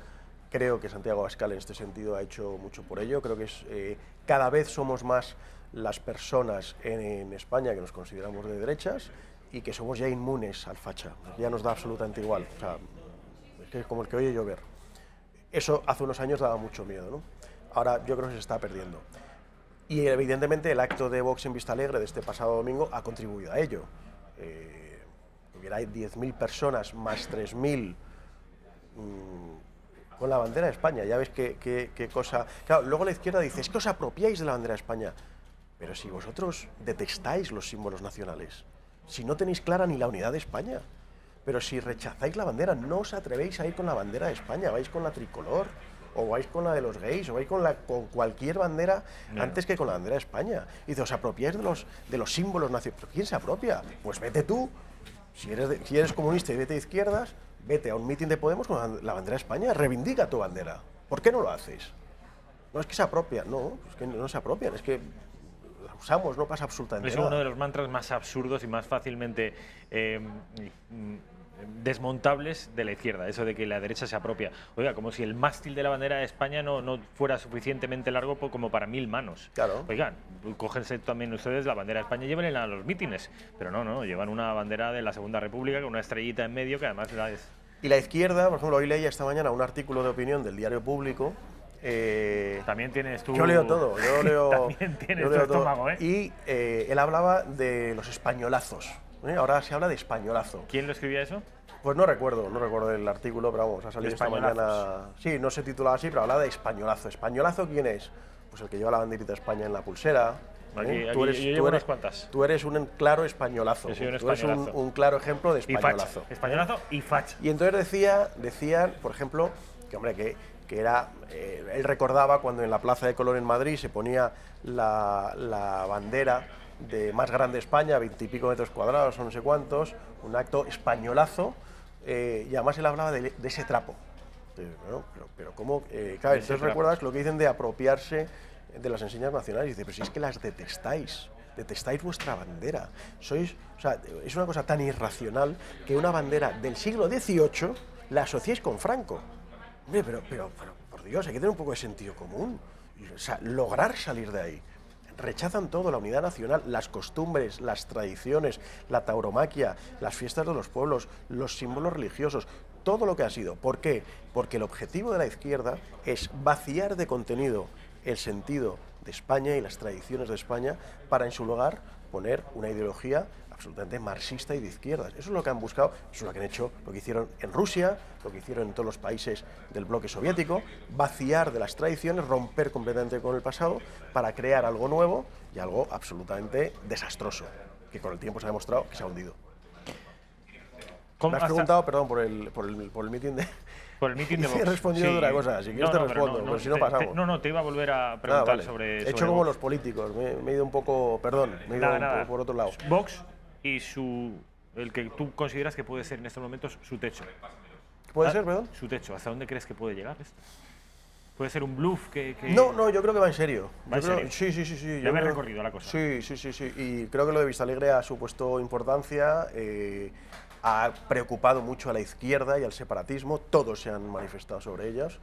Speaker 6: Creo que Santiago Abascal en este sentido ha hecho mucho por ello. Creo que cada vez somos más las personas en España que nos consideramos de derechas y que somos ya inmunes al facha. Ya nos da absolutamente igual. O sea, es que es como el que oye llover. Eso hace unos años daba mucho miedo, ¿no? Ahora yo creo que se está perdiendo. Y evidentemente el acto de Vox en Vista Alegre de este pasado domingo ha contribuido a ello. hubiera 10.000 personas más 3.000 con la bandera de España. Ya ves qué cosa... Claro, luego la izquierda dice, es que os apropiáis de la bandera de España. Pero si vosotros detestáis los símbolos nacionales, si no tenéis clara ni la unidad de España, pero si rechazáis la bandera, no os atrevéis a ir con la bandera de España, vais con la tricolor, o vais con la de los gays, o vais con cualquier bandera antes que con la bandera de España. Y dice, os apropiáis de los símbolos nacionales. ¿Pero quién se apropia? Pues vete tú. Si eres comunista y vete de izquierdas, vete a un mitin de Podemos con la bandera de España, reivindica tu bandera. ¿Por qué no lo haces? No es que se apropia, no, es que no se apropian, es que la usamos, no pasa absolutamente nada.
Speaker 4: Es uno de los mantras más absurdos y más fácilmente desmontables de la izquierda, eso de que la derecha se apropia. Oiga, como si el mástil de la bandera de España no fuera suficientemente largo como para 1000 manos.
Speaker 6: Claro.
Speaker 4: Oigan, cógense también ustedes la bandera de España y llévenla a los mítines. Pero no, llevan una bandera de la Segunda República con una estrellita en medio que además la es...
Speaker 6: Y la izquierda, por ejemplo, hoy leía esta mañana un artículo de opinión del Diario Público.
Speaker 4: También tienes tú...
Speaker 6: Yo leo todo, yo leo...
Speaker 4: También tienes tu estómago, ¿eh?
Speaker 6: Y él hablaba de los españolazos. Ahora se habla de españolazo.
Speaker 4: ¿Quién lo escribía eso?
Speaker 6: Pues no recuerdo el artículo, pero vamos, ha salido esta mañana. Sí, no se titulaba así, pero hablaba de españolazo. ¿Españolazo quién es? Pues el que lleva la banderita de España en la pulsera.
Speaker 4: Yo llevo unas cuantas.
Speaker 6: Tú eres un claro españolazo.
Speaker 4: Yo soy un
Speaker 6: tú eres un claro ejemplo de españolazo.
Speaker 4: Españolazo y facha.
Speaker 6: Y entonces decían, por ejemplo, que hombre, que era, él recordaba cuando en la Plaza de Colón en Madrid se ponía la bandera de más grande España, 20 y pico metros cuadrados o no sé cuántos, un acto españolazo, y además él hablaba de ese trapo. Bueno, pero ¿cómo? Claro, entonces recuerdas lo que dicen de apropiarse de las enseñas nacionales, y dice, pero si es que las detestáis vuestra bandera. O sea, es una cosa tan irracional que una bandera del siglo XVIII la asociáis con Franco. Hombre, pero por Dios, hay que tener un poco de sentido común. O sea, lograr salir de ahí. Rechazan todo, la unidad nacional, las costumbres, las tradiciones, la tauromaquia, las fiestas de los pueblos, los símbolos religiosos, todo lo que ha sido. ¿Por qué? Porque el objetivo de la izquierda es vaciar de contenido el sentido de España y las tradiciones de España para en su lugar poner una ideología absolutamente marxista y de izquierdas. Eso es lo que han buscado, eso es lo que han hecho, lo que hicieron en Rusia, lo que hicieron en todos los países del bloque soviético, vaciar de las tradiciones, romper completamente con el pasado para crear algo nuevo y algo absolutamente desastroso, que con el tiempo se ha demostrado que se ha hundido. Me has preguntado, perdón, por el mitin de...
Speaker 4: Por el mitin de Vox.
Speaker 6: He respondido de una cosa, si quieres te respondo, pero si no pasamos.
Speaker 4: Te iba a volver a preguntar
Speaker 6: vale.
Speaker 4: sobre...
Speaker 6: He hecho como los políticos, me he ido un poco, perdón, me he ido un poco por otro lado.
Speaker 4: Vox y el que tú consideras que puede ser en estos momentos su techo.
Speaker 6: ¿Puede ser, perdón?
Speaker 4: Su techo, ¿hasta dónde crees que puede llegar esto? ¿Puede ser un bluff que...?
Speaker 6: No, yo creo que va en serio.
Speaker 4: ¿Va en serio?
Speaker 6: Sí.
Speaker 4: Ya me he recorrido la cosa.
Speaker 6: Sí. Y creo que lo de Vistalegre ha supuesto importancia, ha preocupado mucho a la izquierda y al separatismo, todos se han manifestado sobre ellos.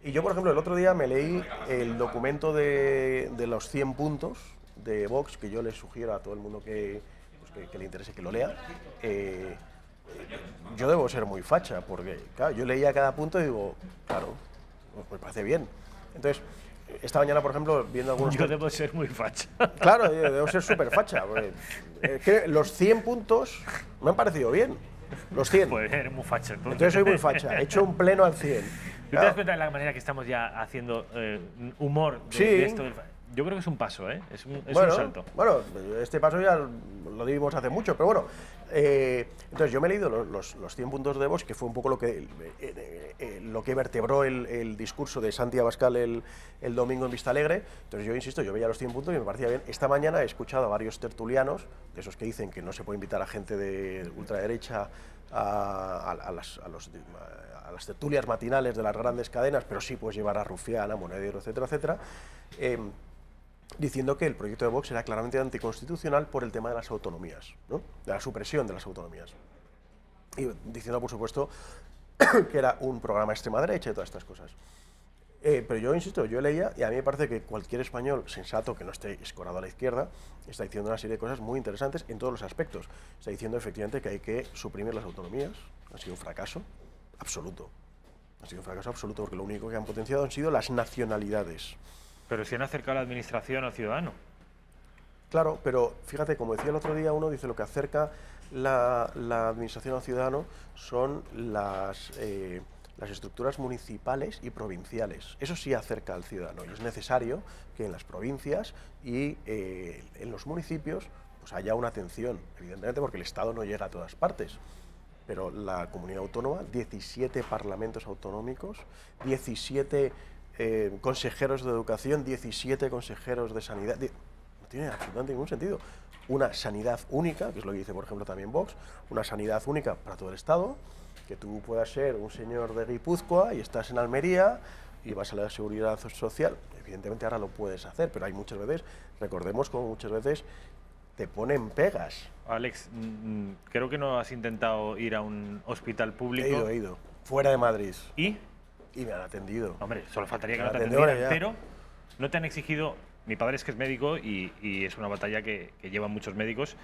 Speaker 6: Y yo, por ejemplo, el otro día me leí el documento de los 100 puntos de Vox, que yo les sugiero a todo el mundo que le interese que lo lea. Yo debo ser muy facha, porque claro, yo leía cada punto y digo, claro, me parece bien. Entonces, esta mañana, por ejemplo, viendo algunos...
Speaker 4: Yo debo ser muy facha.
Speaker 6: Claro, yo debo ser súper facha. Que los 100 puntos me han parecido bien. Los 100.
Speaker 4: Pues eres muy facha.
Speaker 6: Entonces soy muy facha. He hecho un pleno al 100.
Speaker 4: ¿Tú te das cuenta de la manera que estamos ya haciendo humor de esto? Yo creo que es un paso, ¿eh? Es un salto.
Speaker 6: Bueno, este paso ya lo dimos hace mucho, pero bueno. Entonces yo me he leído los 100 puntos de Vox, que fue un poco lo que vertebró el discurso de Santi Abascal el domingo en Vistalegre. Entonces yo insisto, yo veía los 100 puntos y me parecía bien. Esta mañana he escuchado a varios tertulianos, de esos que dicen que no se puede invitar a gente de ultraderecha a las tertulias matinales de las grandes cadenas, pero sí puedes llevar a Rufián, a Monedero, etcétera, etcétera. Diciendo que el proyecto de Vox era claramente anticonstitucional por el tema de las autonomías, ¿no? De la supresión de las autonomías. Y diciendo, por supuesto, que era un programa extrema derecha y todas estas cosas. Pero yo insisto, yo leía, y a mí me parece que cualquier español sensato que no esté escorado a la izquierda está diciendo una serie de cosas muy interesantes en todos los aspectos. Está diciendo efectivamente que hay que suprimir las autonomías. Ha sido un fracaso absoluto. Ha sido un fracaso absoluto porque lo único que han potenciado han sido las nacionalidades.
Speaker 4: Pero si han acercado la administración al ciudadano.
Speaker 6: Claro, pero fíjate, como decía el otro día uno, dice lo que acerca la administración al ciudadano son las estructuras municipales y provinciales. Eso sí acerca al ciudadano y es necesario que en las provincias y en los municipios pues haya una atención, evidentemente porque el Estado no llega a todas partes. Pero la comunidad autónoma, 17 parlamentos autonómicos, 17 consejeros de educación, 17 consejeros de sanidad. No tiene absolutamente ningún sentido. Una sanidad única, que es lo que dice, por ejemplo, también Vox, una sanidad única para todo el Estado, que tú puedas ser un señor de Guipúzcoa y estás en Almería y vas a la seguridad social. Evidentemente ahora lo puedes hacer, pero hay muchas veces, recordemos como muchas veces te ponen pegas.
Speaker 4: Alex, creo que no has intentado ir a un hospital público.
Speaker 6: He ido, fuera de Madrid.
Speaker 4: ¿Y?
Speaker 6: Y me han atendido.
Speaker 4: Hombre, solo faltaría que
Speaker 6: Me
Speaker 4: no te
Speaker 6: atendieron
Speaker 4: atendieran,
Speaker 6: ya.
Speaker 4: pero no te han exigido. Mi padre es que es médico y es una batalla que llevan muchos médicos.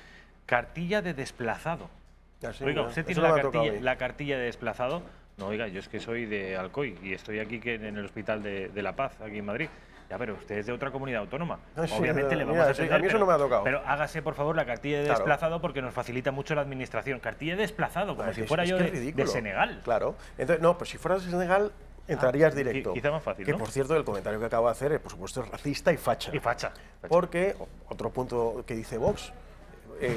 Speaker 4: Cartilla de desplazado.
Speaker 6: Ya, sí,
Speaker 4: Oiga,
Speaker 6: ya.
Speaker 4: ¿usted
Speaker 6: Eso
Speaker 4: tiene
Speaker 6: no me ha tocado a mí.
Speaker 4: la cartilla de desplazado? No, oiga, yo es que soy de Alcoy y estoy aquí en el Hospital de La Paz, aquí en Madrid. Ya, pero usted es de otra comunidad autónoma.
Speaker 6: Sí,
Speaker 4: Obviamente le vamos
Speaker 6: mira,
Speaker 4: a
Speaker 6: sí,
Speaker 4: atender,
Speaker 6: a mí eso no me ha tocado.
Speaker 4: pero hágase, por favor, la cartilla de
Speaker 6: Claro.
Speaker 4: desplazado porque nos facilita mucho la administración. Cartilla de desplazado, como si fuera yo
Speaker 6: que es
Speaker 4: de
Speaker 6: ridículo.
Speaker 4: Senegal.
Speaker 6: Claro. Entonces, no, pues si fueras de Senegal, entrarías directo.
Speaker 4: quizá más fácil,
Speaker 6: Que,
Speaker 4: ¿no?
Speaker 6: por cierto, el comentario que acabo de hacer, por supuesto, es racista y facha.
Speaker 4: Y facha.
Speaker 6: Porque, otro punto que dice Vox,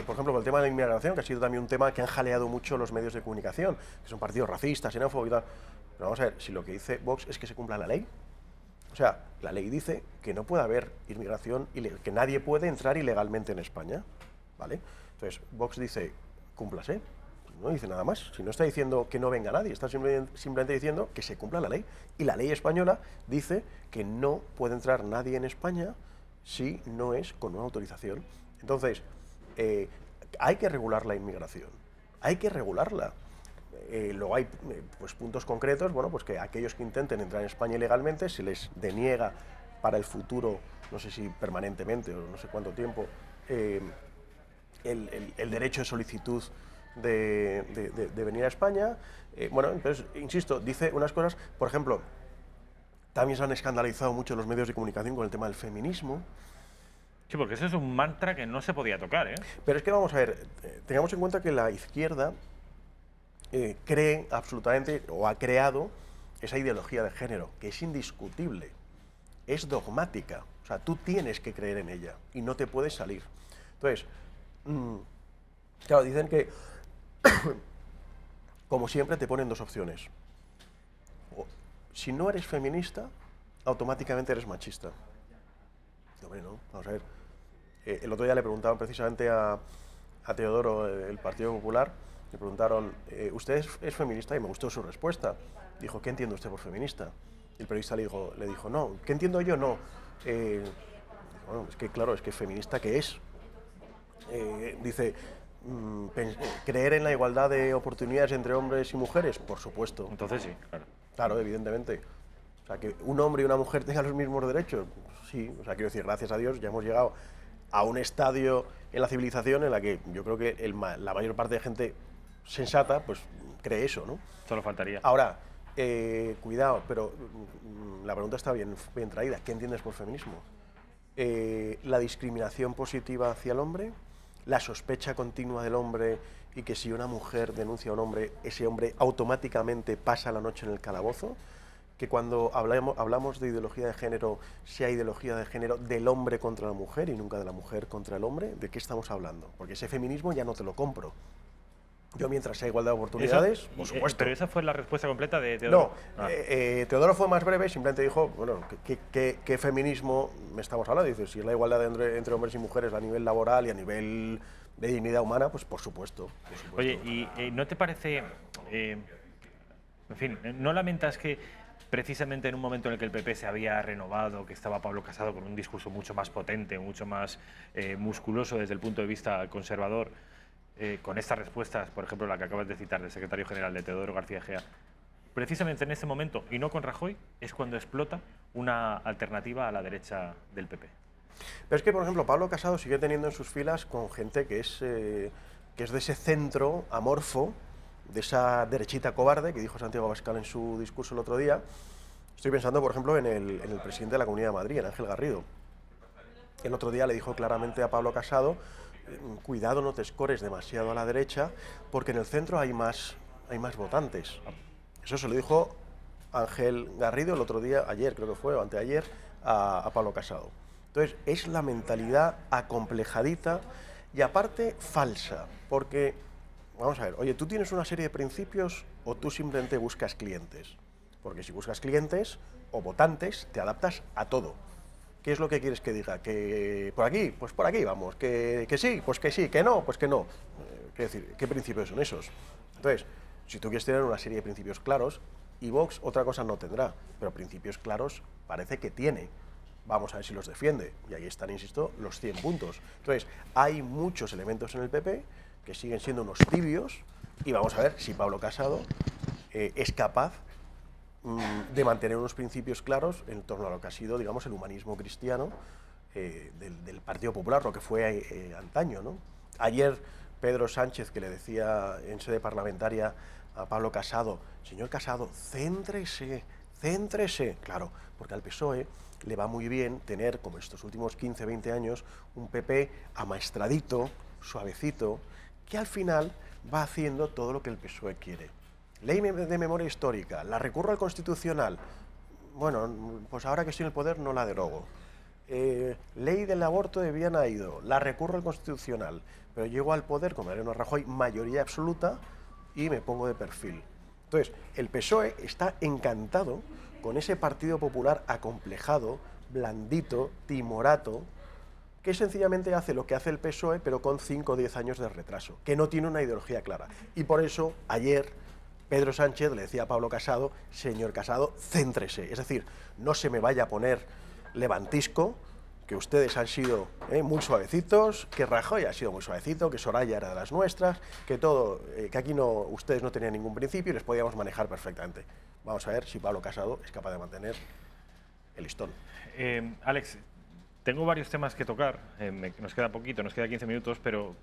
Speaker 6: por ejemplo, con el tema de la inmigración, que ha sido también un tema que han jaleado mucho los medios de comunicación, que son partidos racistas, xenófobos y tal. Pero vamos a ver, si lo que dice Vox es que se cumpla la ley. O sea, la ley dice que no puede haber inmigración, que nadie puede entrar ilegalmente en España, ¿vale? Entonces, Vox dice, cúmplase, no dice nada más. Si no está diciendo que no venga nadie, está simplemente diciendo que se cumpla la ley. Y la ley española dice que no puede entrar nadie en España si no es con una autorización. Entonces, hay que regular la inmigración, hay que regularla. Luego hay pues, puntos concretos, bueno, pues que aquellos que intenten entrar en España ilegalmente se les deniega para el futuro, no sé si permanentemente o no sé cuánto tiempo, el derecho de solicitud de venir a España. Bueno, entonces, insisto, dice unas cosas, por ejemplo, también se han escandalizado mucho los medios de comunicación con el tema del feminismo.
Speaker 4: Sí, porque eso es un mantra que no se podía tocar, ¿eh?
Speaker 6: Pero es que vamos a ver, tengamos en cuenta que la izquierda cree absolutamente, o ha creado, esa ideología de género, que es indiscutible, es dogmática. O sea, tú tienes que creer en ella y no te puedes salir. Entonces, claro, dicen que, como siempre, te ponen dos opciones. Si no eres feminista, automáticamente eres machista. Hombre, no, vamos a ver. El otro día le preguntaban precisamente a Teodoro, el Partido Popular, le preguntaron, ¿usted es feminista? Y me gustó su respuesta. Dijo, ¿qué entiende usted por feminista? Y el periodista le dijo, no, ¿qué entiendo yo? No. Bueno, es que claro, es que feminista, ¿qué es? Dice, ¿creer en la igualdad de oportunidades entre hombres y mujeres? Por supuesto.
Speaker 4: Entonces sí, claro.
Speaker 6: Claro, evidentemente. O sea, que un hombre y una mujer tengan los mismos derechos, sí. O sea, quiero decir, gracias a Dios ya hemos llegado a un estadio en la civilización en la que yo creo que la mayor parte de gente sensata pues cree eso, ¿no?
Speaker 4: Solo faltaría.
Speaker 6: Ahora, cuidado, pero la pregunta está bien traída. ¿Qué entiendes por feminismo? ¿La discriminación positiva hacia el hombre? ¿La sospecha continua del hombre y que si una mujer denuncia a un hombre, ese hombre automáticamente pasa la noche en el calabozo? Que cuando hablamos de ideología de género, sea ideología de género del hombre contra la mujer y nunca de la mujer contra el hombre, ¿de qué estamos hablando? Porque ese feminismo ya no te lo compro. Yo, mientras sea igualdad de oportunidades, por supuesto.
Speaker 4: Pero esa fue la respuesta completa de Teodoro.
Speaker 6: No, Teodoro fue más breve, simplemente dijo, bueno, ¿qué feminismo estamos hablando? Dice, si es la igualdad entre hombres y mujeres a nivel laboral y a nivel de dignidad humana, pues por supuesto.
Speaker 4: Oye, ¿y no te parece, en fin, no lamentas que precisamente en un momento en el que el PP se había renovado, que estaba Pablo Casado con un discurso mucho más potente, mucho más musculoso desde el punto de vista conservador, con estas respuestas, por ejemplo, la que acabas de citar del secretario general de Teodoro García Egea, precisamente en ese momento, y no con Rajoy, es cuando explota una alternativa a la derecha del PP?
Speaker 6: Pero es que, por ejemplo, Pablo Casado sigue teniendo en sus filas con gente que es de ese centro amorfo, de esa derechita cobarde que dijo Santiago Abascal en su discurso el otro día. Estoy pensando, por ejemplo, en el presidente de la Comunidad de Madrid, en Ángel Garrido. el otro día le dijo claramente a Pablo Casado, cuidado, no te escores demasiado a la derecha, porque en el centro hay más votantes. Eso se lo dijo Ángel Garrido el otro día, ayer creo que fue, o anteayer, a Pablo Casado. Entonces, es la mentalidad acomplejadita y aparte falsa, porque, vamos a ver, oye, ¿tú tienes una serie de principios o tú simplemente buscas clientes? Porque si buscas clientes o votantes, te adaptas a todo. ¿Qué es lo que quieres que diga? ¿Que por aquí? Pues por aquí vamos. ¿Que sí? Pues que sí. ¿Que no? Pues que no. Quiero decir, ¿qué principios son esos? Entonces, si tú quieres tener una serie de principios claros, y Vox otra cosa no tendrá, pero principios claros parece que tiene. Vamos a ver si los defiende. Y ahí están, insisto, los 100 puntos. Entonces, hay muchos elementos en el PP que siguen siendo unos tibios y vamos a ver si Pablo Casado es capaz de mantener unos principios claros en torno a lo que ha sido, digamos, el humanismo cristiano del Partido Popular, lo que fue antaño, ¿no? Ayer Pedro Sánchez, que le decía en sede parlamentaria a Pablo Casado, señor Casado, céntrese, céntrese. Claro, porque al PSOE le va muy bien tener, como estos últimos 15, 20 años, un PP amaestradito, suavecito, que al final va haciendo todo lo que el PSOE quiere. Ley de memoria histórica, la recurro al Constitucional. Bueno, pues ahora que estoy en el poder no la derogo. Ley del aborto de Viana Aído, la recurro al Constitucional, pero llego al poder con Mariano Rajoy, mayoría absoluta, y me pongo de perfil. Entonces, el PSOE está encantado con ese Partido Popular acomplejado, blandito, timorato, que sencillamente hace lo que hace el PSOE, pero con 5 o 10 años de retraso, que no tiene una ideología clara. Y por eso, ayer, Pedro Sánchez le decía a Pablo Casado, señor Casado, céntrese. Es decir, no se me vaya a poner levantisco, que ustedes han sido muy suavecitos, que Rajoy ha sido muy suavecito, que Soraya era de las nuestras, que que aquí ustedes no tenían ningún principio y les podíamos manejar perfectamente. Vamos a ver si Pablo Casado es capaz de mantener el listón.
Speaker 4: Alex, tengo varios temas que tocar, nos queda poquito, nos queda 15 minutos, pero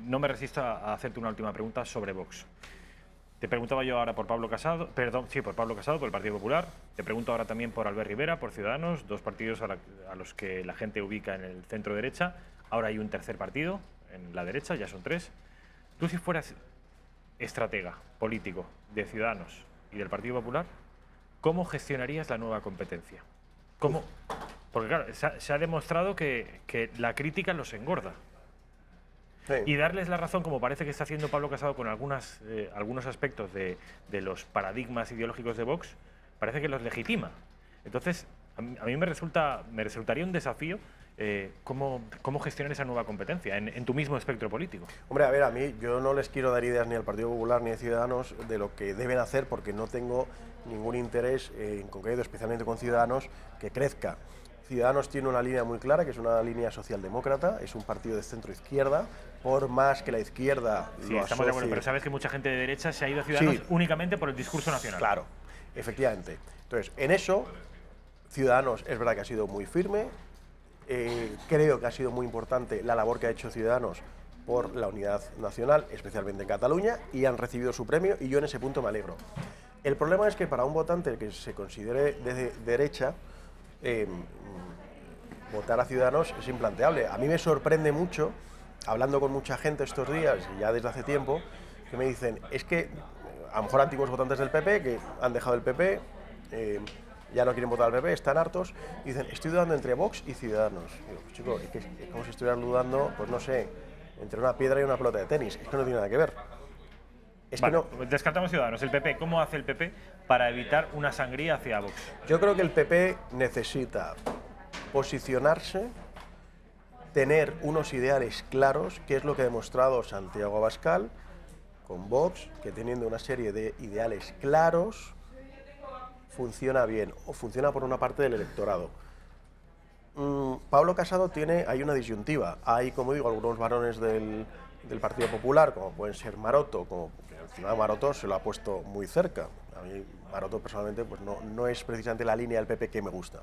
Speaker 4: no me resisto a hacerte una última pregunta sobre Vox. Te preguntaba yo ahora por Pablo Casado, por Pablo Casado, por el Partido Popular. Te pregunto ahora también por Albert Rivera, por Ciudadanos, dos partidos a los que la gente ubica en el centro derecha. Ahora hay un tercer partido en la derecha, ya son 3. Tú, si fueras estratega político de Ciudadanos y del Partido Popular, ¿cómo gestionarías la nueva competencia? ¿Cómo? Porque claro, se ha demostrado que la crítica los engorda. Sí. Y darles la razón, como parece que está haciendo Pablo Casado con algunos aspectos de los paradigmas ideológicos de Vox, parece que los legitima. Entonces, a mí me resultaría un desafío cómo gestionar esa nueva competencia en tu mismo espectro político.
Speaker 6: Hombre, a ver, yo no les quiero dar ideas ni al Partido Popular ni a Ciudadanos de lo que deben hacer, porque no tengo ningún interés en concreto, especialmente con Ciudadanos, que crezca. Ciudadanos tiene una línea muy clara, que es una línea socialdemócrata, es un partido de centro-izquierda, por más que la izquierda
Speaker 4: sí,
Speaker 6: lo
Speaker 4: estamos
Speaker 6: asocie...
Speaker 4: de acuerdo, pero sabes que mucha gente de derecha se ha ido a Ciudadanos sí, únicamente por el discurso nacional.
Speaker 6: Claro, efectivamente. Entonces, en eso, Ciudadanos es verdad que ha sido muy firme, creo que ha sido muy importante la labor que ha hecho Ciudadanos por la unidad nacional, especialmente en Cataluña, y han recibido su premio, y yo en ese punto me alegro. El problema es que para un votante que se considere de derecha, votar a Ciudadanos es implanteable. A mí me sorprende mucho, hablando con mucha gente estos días, y ya desde hace tiempo, que me dicen, es que a lo mejor antiguos votantes del PP, que han dejado el PP, ya no quieren votar al PP, están hartos, y dicen, estoy dudando entre Vox y Ciudadanos. Y digo, pues chico, es como si estuvieran dudando, pues no sé, entre una piedra y una pelota de tenis. Es que no tiene nada que ver.
Speaker 4: Vale, descartamos Ciudadanos. El PP, ¿cómo hace el PP para evitar una sangría hacia Vox?
Speaker 6: Yo creo que el PP necesita posicionarse, tener unos ideales claros, que es lo que ha demostrado Santiago Abascal con Vox, que teniendo una serie de ideales claros funciona bien, o funciona por una parte del electorado. Pablo Casado hay una disyuntiva. Hay, como digo, algunos varones del Partido Popular, como pueden ser Maroto, que encima Maroto se lo ha puesto muy cerca. A mí Maroto personalmente pues no es precisamente la línea del PP que me gusta,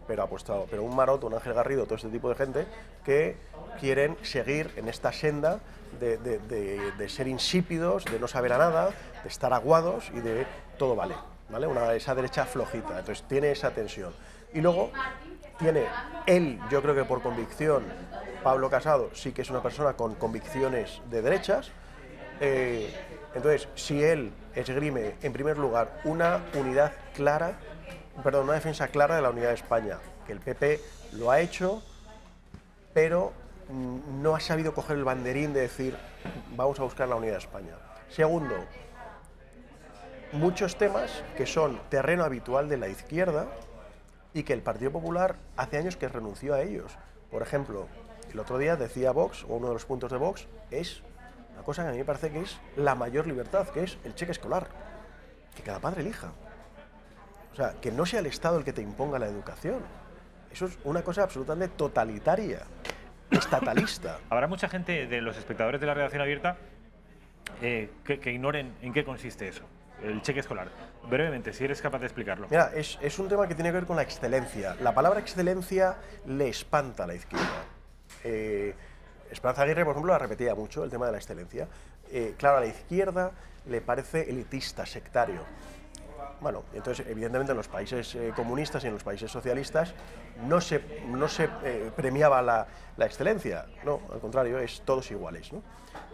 Speaker 6: pero ha apostado. Pero un Maroto, un Ángel Garrido, todo este tipo de gente que quieren seguir en esta senda de ser insípidos, de no saber a nada, de estar aguados y de todo vale, esa derecha flojita. Entonces tiene esa tensión. Y luego tiene él, yo creo que por convicción, Pablo Casado sí que es una persona con convicciones de derechas. Entonces, si él esgrime, en primer lugar, una defensa clara de la unidad de España, que el PP lo ha hecho, pero no ha sabido coger el banderín de decir, vamos a buscar la unidad de España. Segundo, muchos temas que son terreno habitual de la izquierda y que el Partido Popular hace años que renunció a ellos. Por ejemplo, el otro día decía Vox, o uno de los puntos de Vox, es una cosa que a mí me parece que es la mayor libertad, que es el cheque escolar, que cada padre elija. O sea, que no sea el Estado el que te imponga la educación. Eso es una cosa absolutamente totalitaria, estatalista.
Speaker 4: Habrá mucha gente de los espectadores de la redacción abierta que ignoren en qué consiste eso, el cheque escolar. Brevemente, si eres capaz de explicarlo.
Speaker 6: Mira, es un tema que tiene que ver con la excelencia. La palabra excelencia le espanta a la izquierda. Esperanza Aguirre, por ejemplo, la repetía mucho, el tema de la excelencia. Claro, a la izquierda le parece elitista, sectario. Bueno, entonces, evidentemente, en los países comunistas y en los países socialistas no se premiaba la excelencia. No, al contrario, es todos iguales, ¿no?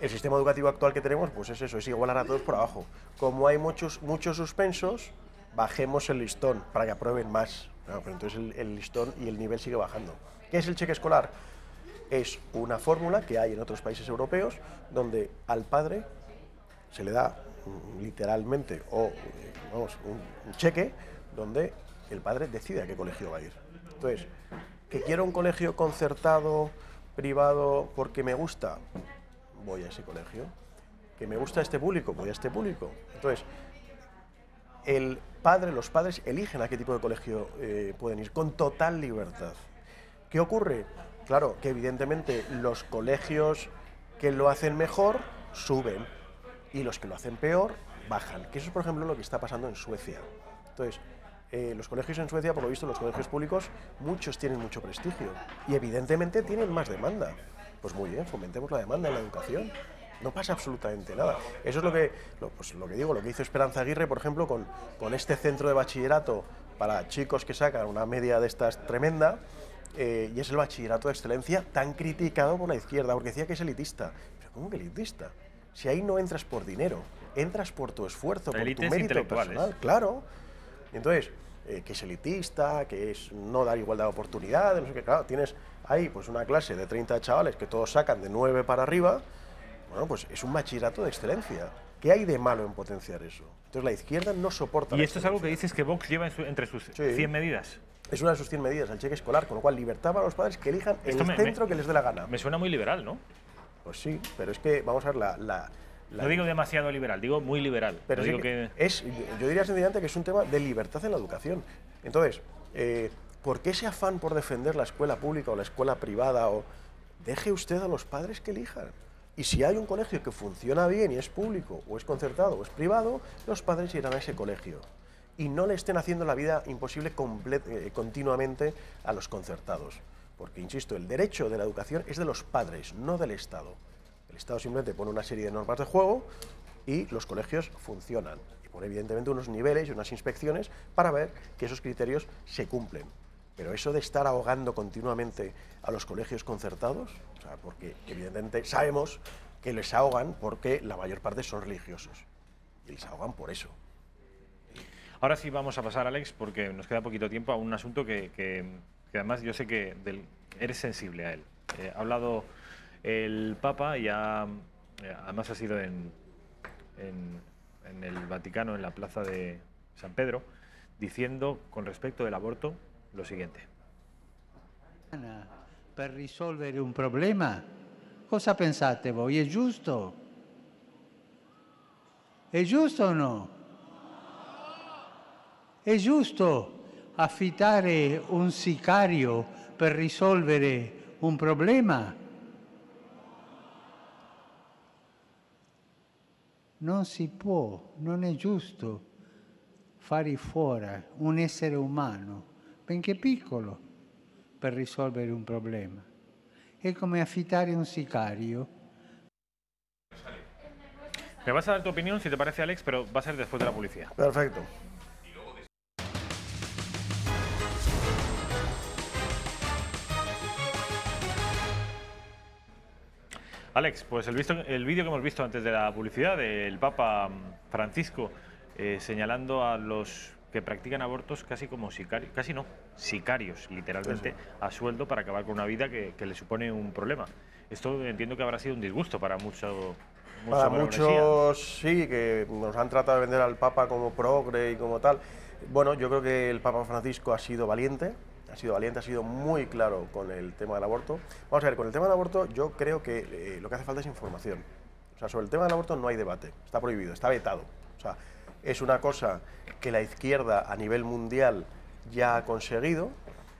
Speaker 6: El sistema educativo actual que tenemos, pues es eso, es igualar a todos por abajo. Como hay muchos suspensos, bajemos el listón para que aprueben más. No, pero entonces el listón y el nivel sigue bajando. ¿Qué es el cheque escolar? Es una fórmula que hay en otros países europeos donde al padre se le da literalmente un cheque donde el padre decide a qué colegio va a ir. Entonces, que quiero un colegio concertado, privado, porque me gusta, voy a ese colegio. Que me gusta este público, voy a este público. Entonces, los padres eligen a qué tipo de colegio pueden ir, con total libertad. ¿Qué ocurre? Claro, que evidentemente los colegios que lo hacen mejor suben y los que lo hacen peor bajan. Que eso es, por ejemplo, lo que está pasando en Suecia. Entonces, los colegios en Suecia, por lo visto, los colegios públicos, muchos tienen mucho prestigio y evidentemente tienen más demanda. Pues muy bien, fomentemos la demanda en la educación. No pasa absolutamente nada. Eso es lo que digo, lo que hizo Esperanza Aguirre, por ejemplo, con este centro de bachillerato para chicos que sacan una media de estas tremenda, y es el bachillerato de excelencia tan criticado por la izquierda, porque decía que es elitista. ¿Pero cómo que elitista? Si ahí no entras por dinero, entras por tu esfuerzo, por tu mérito personal. Claro. Y entonces, que es elitista, que es no dar igualdad de oportunidades, no sé qué. Claro, tienes ahí pues una clase de 30 chavales que todos sacan de 9 para arriba. Bueno, pues es un bachillerato de excelencia. ¿Qué hay de malo en potenciar eso? Entonces la izquierda no soporta.
Speaker 4: ¿Y esto es algo que dices que Vox lleva entre sus 100 medidas?
Speaker 6: Es una de sus 100 medidas, el cheque escolar, con lo cual libertad para los padres que elijan el centro que les dé la gana.
Speaker 4: Me suena muy liberal, ¿no?
Speaker 6: Pues sí, pero es que, vamos a ver,
Speaker 4: no digo demasiado liberal, digo muy liberal.
Speaker 6: Pero
Speaker 4: no
Speaker 6: sí
Speaker 4: digo que...
Speaker 6: yo diría sencillamente que es un tema de libertad en la educación. Entonces, ¿por qué ese afán por defender la escuela pública o la escuela privada? Deje usted a los padres que elijan. Y si hay un colegio que funciona bien y es público, o es concertado, o es privado, los padres irán a ese colegio. Y no le estén haciendo la vida imposible continuamente a los concertados. Porque, insisto, el derecho de la educación es de los padres, no del Estado. El Estado simplemente pone una serie de normas de juego y los colegios funcionan. Y pone, evidentemente, unos niveles y unas inspecciones para ver que esos criterios se cumplen. Pero eso de estar ahogando continuamente a los colegios concertados, o sea, porque evidentemente sabemos que les ahogan porque la mayor parte son religiosos. Y les ahogan por eso.
Speaker 4: Ahora sí vamos a pasar, Alex, porque nos queda poquito tiempo, a un asunto que además yo sé que eres sensible a él. Ha hablado el Papa y además ha sido en el Vaticano, en la plaza de San Pedro, diciendo con respecto del aborto lo siguiente.
Speaker 7: Per risolvere un problema, cosa pensate voi? È giusto? È giusto o no? È giusto affittare un sicario per risolvere un problema? Non si può, non è giusto fare fuori un essere umano, benché piccolo, per risolvere un problema. È come affittare un sicario.
Speaker 4: Me vas a dar tu opinión, si te parece, Alex, pero va a ser después de la publicidad.
Speaker 6: Perfecto.
Speaker 4: Alex, pues el vídeo que hemos visto antes de la publicidad del Papa Francisco señalando a los que practican abortos casi como sicarios, casi no, sicarios, literalmente, a sueldo para acabar con una vida que le supone un problema. Esto entiendo que habrá sido un disgusto para muchos.
Speaker 6: Para muchos sí, que nos han tratado de vender al Papa como progre y como tal. Bueno, yo creo que el Papa Francisco ha sido valiente, ha sido muy claro con el tema del aborto. Vamos a ver, con el tema del aborto yo creo que lo que hace falta es información. O sea, sobre el tema del aborto no hay debate, está prohibido, está vetado. O sea, es una cosa que la izquierda a nivel mundial ya ha conseguido,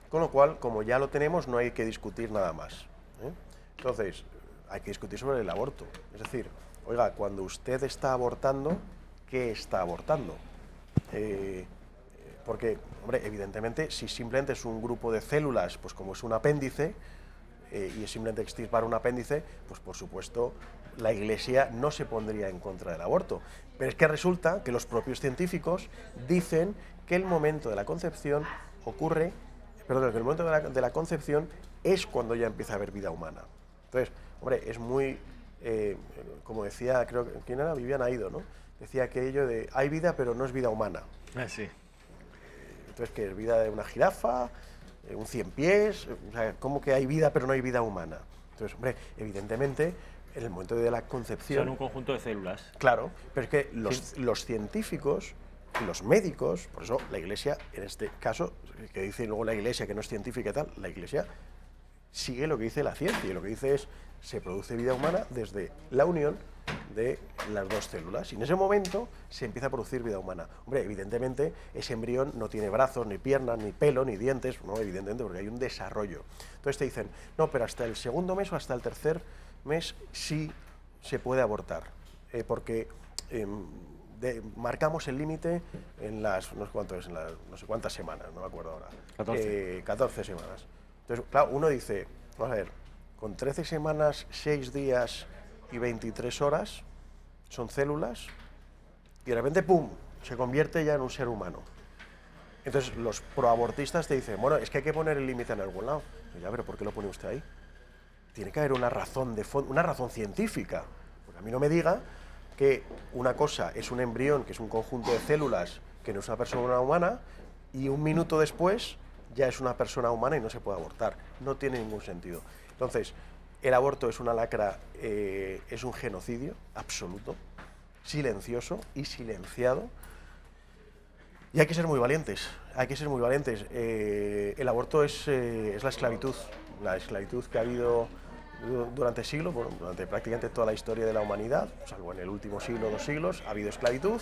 Speaker 6: con lo cual, como ya lo tenemos, no hay que discutir nada más, ¿eh? Entonces, hay que discutir sobre el aborto. Es decir, oiga, cuando usted está abortando, ¿qué está abortando? Porque, hombre, evidentemente, si simplemente es un grupo de células, pues como es un apéndice, y es simplemente extirpar un apéndice, pues por supuesto la Iglesia no se pondría en contra del aborto. Pero es que resulta que los propios científicos dicen que el momento de la concepción ocurre, perdón, que el momento de la concepción es cuando ya empieza a haber vida humana. Entonces, hombre, es muy, como decía, creo que, ¿quién era? Vivian Aido, ¿no? Decía aquello de, hay vida pero no es vida humana.
Speaker 4: Sí.
Speaker 6: Entonces, ¿qué es vida de una jirafa? ¿Un 100 pies? O sea, ¿cómo que hay vida pero no hay vida humana? Entonces, hombre, evidentemente, en el momento de la concepción...
Speaker 4: Son un conjunto de células.
Speaker 6: Claro, pero es que los científicos y los médicos, por eso la Iglesia, en este caso, que dice luego la Iglesia que no es científica y tal, la Iglesia sigue lo que dice la ciencia, y lo que dice es, se produce vida humana desde la unión de las dos células, y en ese momento se empieza a producir vida humana. Hombre, evidentemente, ese embrión no tiene brazos, ni piernas, ni pelo, ni dientes, no, evidentemente, porque hay un desarrollo. Entonces te dicen, no, pero hasta el segundo mes o hasta el tercer mes sí se puede abortar, porque marcamos el límite en las, no sé cuántas semanas, no me acuerdo ahora. 14 semanas. Entonces, claro, uno dice, vamos a ver, con 13 semanas, 6 días y 23 horas, son células, y de repente, ¡pum!, se convierte ya en un ser humano. Entonces, los proabortistas te dicen, bueno, es que hay que poner el límite en algún lado. Y ya, pero ¿por qué lo pone usted ahí? Tiene que haber una razón de fondo, una razón científica. Porque a mí no me diga que una cosa es un embrión, que es un conjunto de células, que no es una persona humana, y un minuto después ya es una persona humana y no se puede abortar. No tiene ningún sentido. Entonces, el aborto es una lacra, es un genocidio absoluto, silencioso y silenciado. Y hay que ser muy valientes, hay que ser muy valientes. El aborto es la esclavitud que ha habido durante siglos, bueno, durante prácticamente toda la historia de la humanidad, salvo en el último siglo, 2 siglos, ha habido esclavitud.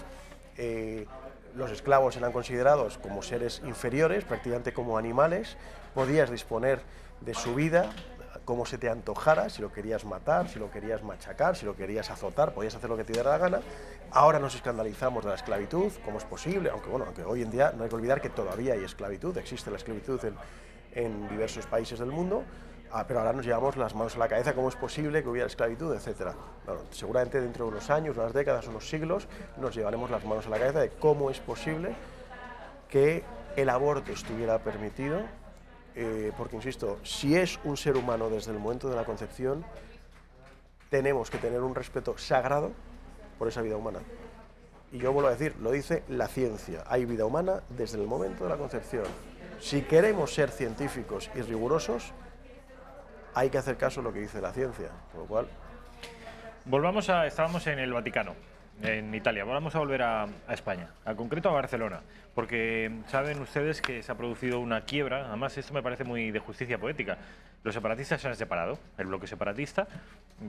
Speaker 6: Los esclavos eran considerados como seres inferiores, prácticamente como animales. Podías disponer de su vida como se te antojara, si lo querías matar, si lo querías machacar, si lo querías azotar, podías hacer lo que te diera la gana. Ahora nos escandalizamos de la esclavitud, cómo es posible, aunque hoy en día no hay que olvidar que todavía hay esclavitud, existe la esclavitud en diversos países del mundo, pero ahora nos llevamos las manos a la cabeza, cómo es posible que hubiera esclavitud, etcétera. Bueno, seguramente dentro de unos años, unas décadas, unos siglos, nos llevaremos las manos a la cabeza de cómo es posible que el aborto estuviera permitido, porque, insisto, si es un ser humano desde el momento de la concepción, tenemos que tener un respeto sagrado por esa vida humana. Y yo vuelvo a decir, lo dice la ciencia, hay vida humana desde el momento de la concepción. Si queremos ser científicos y rigurosos, hay que hacer caso a lo que dice la ciencia, con lo cual...
Speaker 4: Estábamos en el Vaticano, en Italia. Vamos a volver a España, al concreto a Barcelona, porque saben ustedes que se ha producido una quiebra. Además, esto me parece muy de justicia poética. Los separatistas se han separado, el bloque separatista,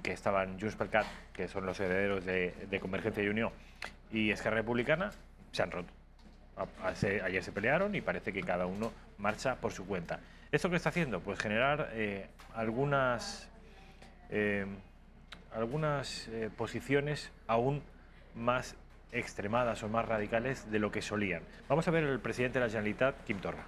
Speaker 4: que estaban Junts per Cat, que son los herederos de Convergencia y Unió, y Esquerra Republicana, se han roto. Ayer se pelearon y parece que cada uno marcha por su cuenta. ¿Esto qué está haciendo? Pues generar algunas posiciones aún más extremadas o más radicales de lo que solían. Vamos a ver el presidente de la Generalitat, Quim Torra.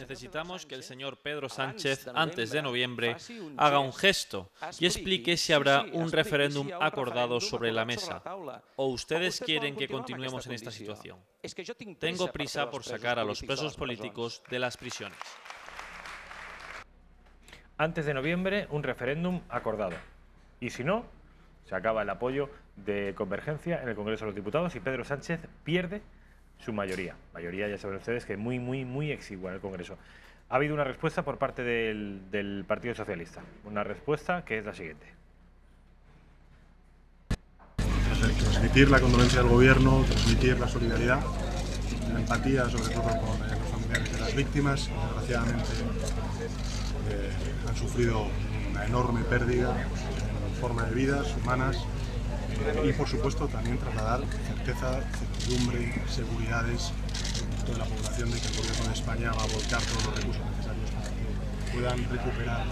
Speaker 8: Necesitamos que el señor Pedro Sánchez, antes de noviembre, haga un gesto y explique si habrá un referéndum acordado sobre la mesa. ¿O ustedes quieren que continuemos en esta situación? Tengo prisa por sacar a los presos políticos de las prisiones.
Speaker 4: Antes de noviembre, un referéndum acordado. Y si no, se acaba el apoyo de Convergencia en el Congreso de los Diputados y Pedro Sánchez pierde su mayoría. Mayoría, ya saben ustedes, que muy exigua en el Congreso. Ha habido una respuesta por parte del Partido Socialista. Una respuesta que es la siguiente.
Speaker 9: Transmitir la condolencia del Gobierno, transmitir la solidaridad, la empatía, sobre todo con los familiares de las víctimas. Desgraciadamente han sufrido una enorme pérdida en forma de vidas humanas y, por supuesto, también trasladar certeza, certidumbre, seguridades a toda la población de que el Gobierno de España va a volcar todos los recursos necesarios para que puedan recuperar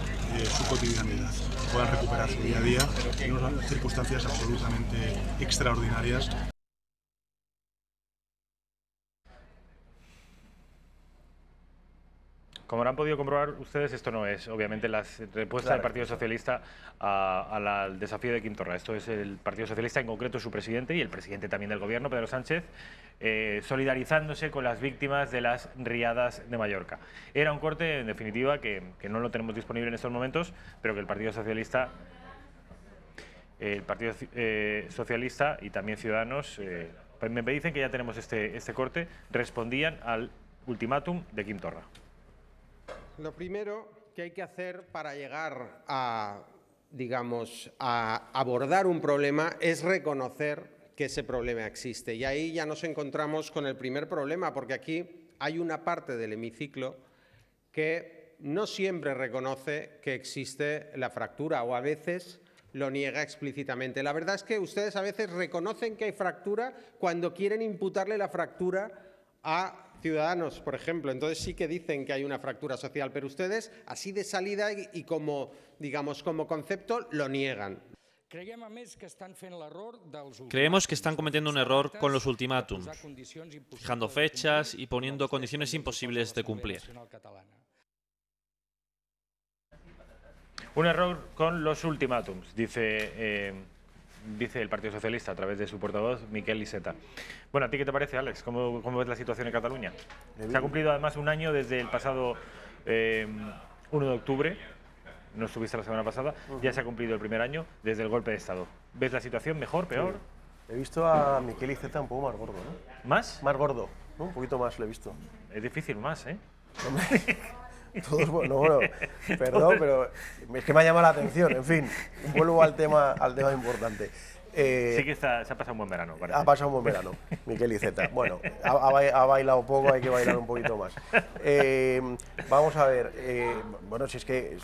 Speaker 9: su cotidianidad, puedan recuperar su día a día en unas circunstancias absolutamente extraordinarias.
Speaker 4: Como habrán podido comprobar ustedes, esto no es, obviamente, la respuesta del Partido Socialista al desafío de Quim Torra. Esto es el Partido Socialista, en concreto su presidente y el presidente también del Gobierno, Pedro Sánchez, solidarizándose con las víctimas de las riadas de Mallorca. Era un corte, en definitiva, que no lo tenemos disponible en estos momentos, pero que el Partido Socialista y también Ciudadanos, me dicen que ya tenemos este corte, respondían al ultimátum de Quim Torra.
Speaker 10: Lo primero que hay que hacer para llegar a, digamos, a abordar un problema es reconocer que ese problema existe. Y ahí ya nos encontramos con el primer problema, porque aquí hay una parte del hemiciclo que no siempre reconoce que existe la fractura o a veces lo niega explícitamente. La verdad es que ustedes a veces reconocen que hay fractura cuando quieren imputarle la fractura a Ciudadanos, por ejemplo. Entonces sí que dicen que hay una fractura social, pero ustedes así de salida y como, digamos, como concepto lo niegan.
Speaker 8: Creemos que están cometiendo un error con los ultimátums, fijando fechas y poniendo condiciones imposibles de cumplir.
Speaker 4: Un error con los ultimátums, dice el Partido Socialista a través de su portavoz, Miquel Iceta. Bueno, ¿a ti qué te parece, Alex? ¿Cómo ves la situación en Cataluña? Se ha cumplido además un año desde el pasado 1 de octubre, no estuviste la semana pasada, ya se ha cumplido el primer año desde el golpe de Estado. ¿Ves la situación mejor, peor?
Speaker 6: Sí. He visto a Miquel Iceta un poco más gordo, ¿no?
Speaker 4: ¿Más?
Speaker 6: Más gordo, ¿no? Un poquito más lo he visto.
Speaker 4: Es difícil más, ¿eh?
Speaker 6: Todos, bueno, perdón, pero es que me ha llamado la atención. En fin, vuelvo al tema importante.
Speaker 4: Sí que se ha pasado un buen verano, parece.
Speaker 6: Ha pasado un buen verano, Miquel Iceta. Bueno, ha bailado poco, hay que bailar un poquito más. Vamos a ver, bueno, si es que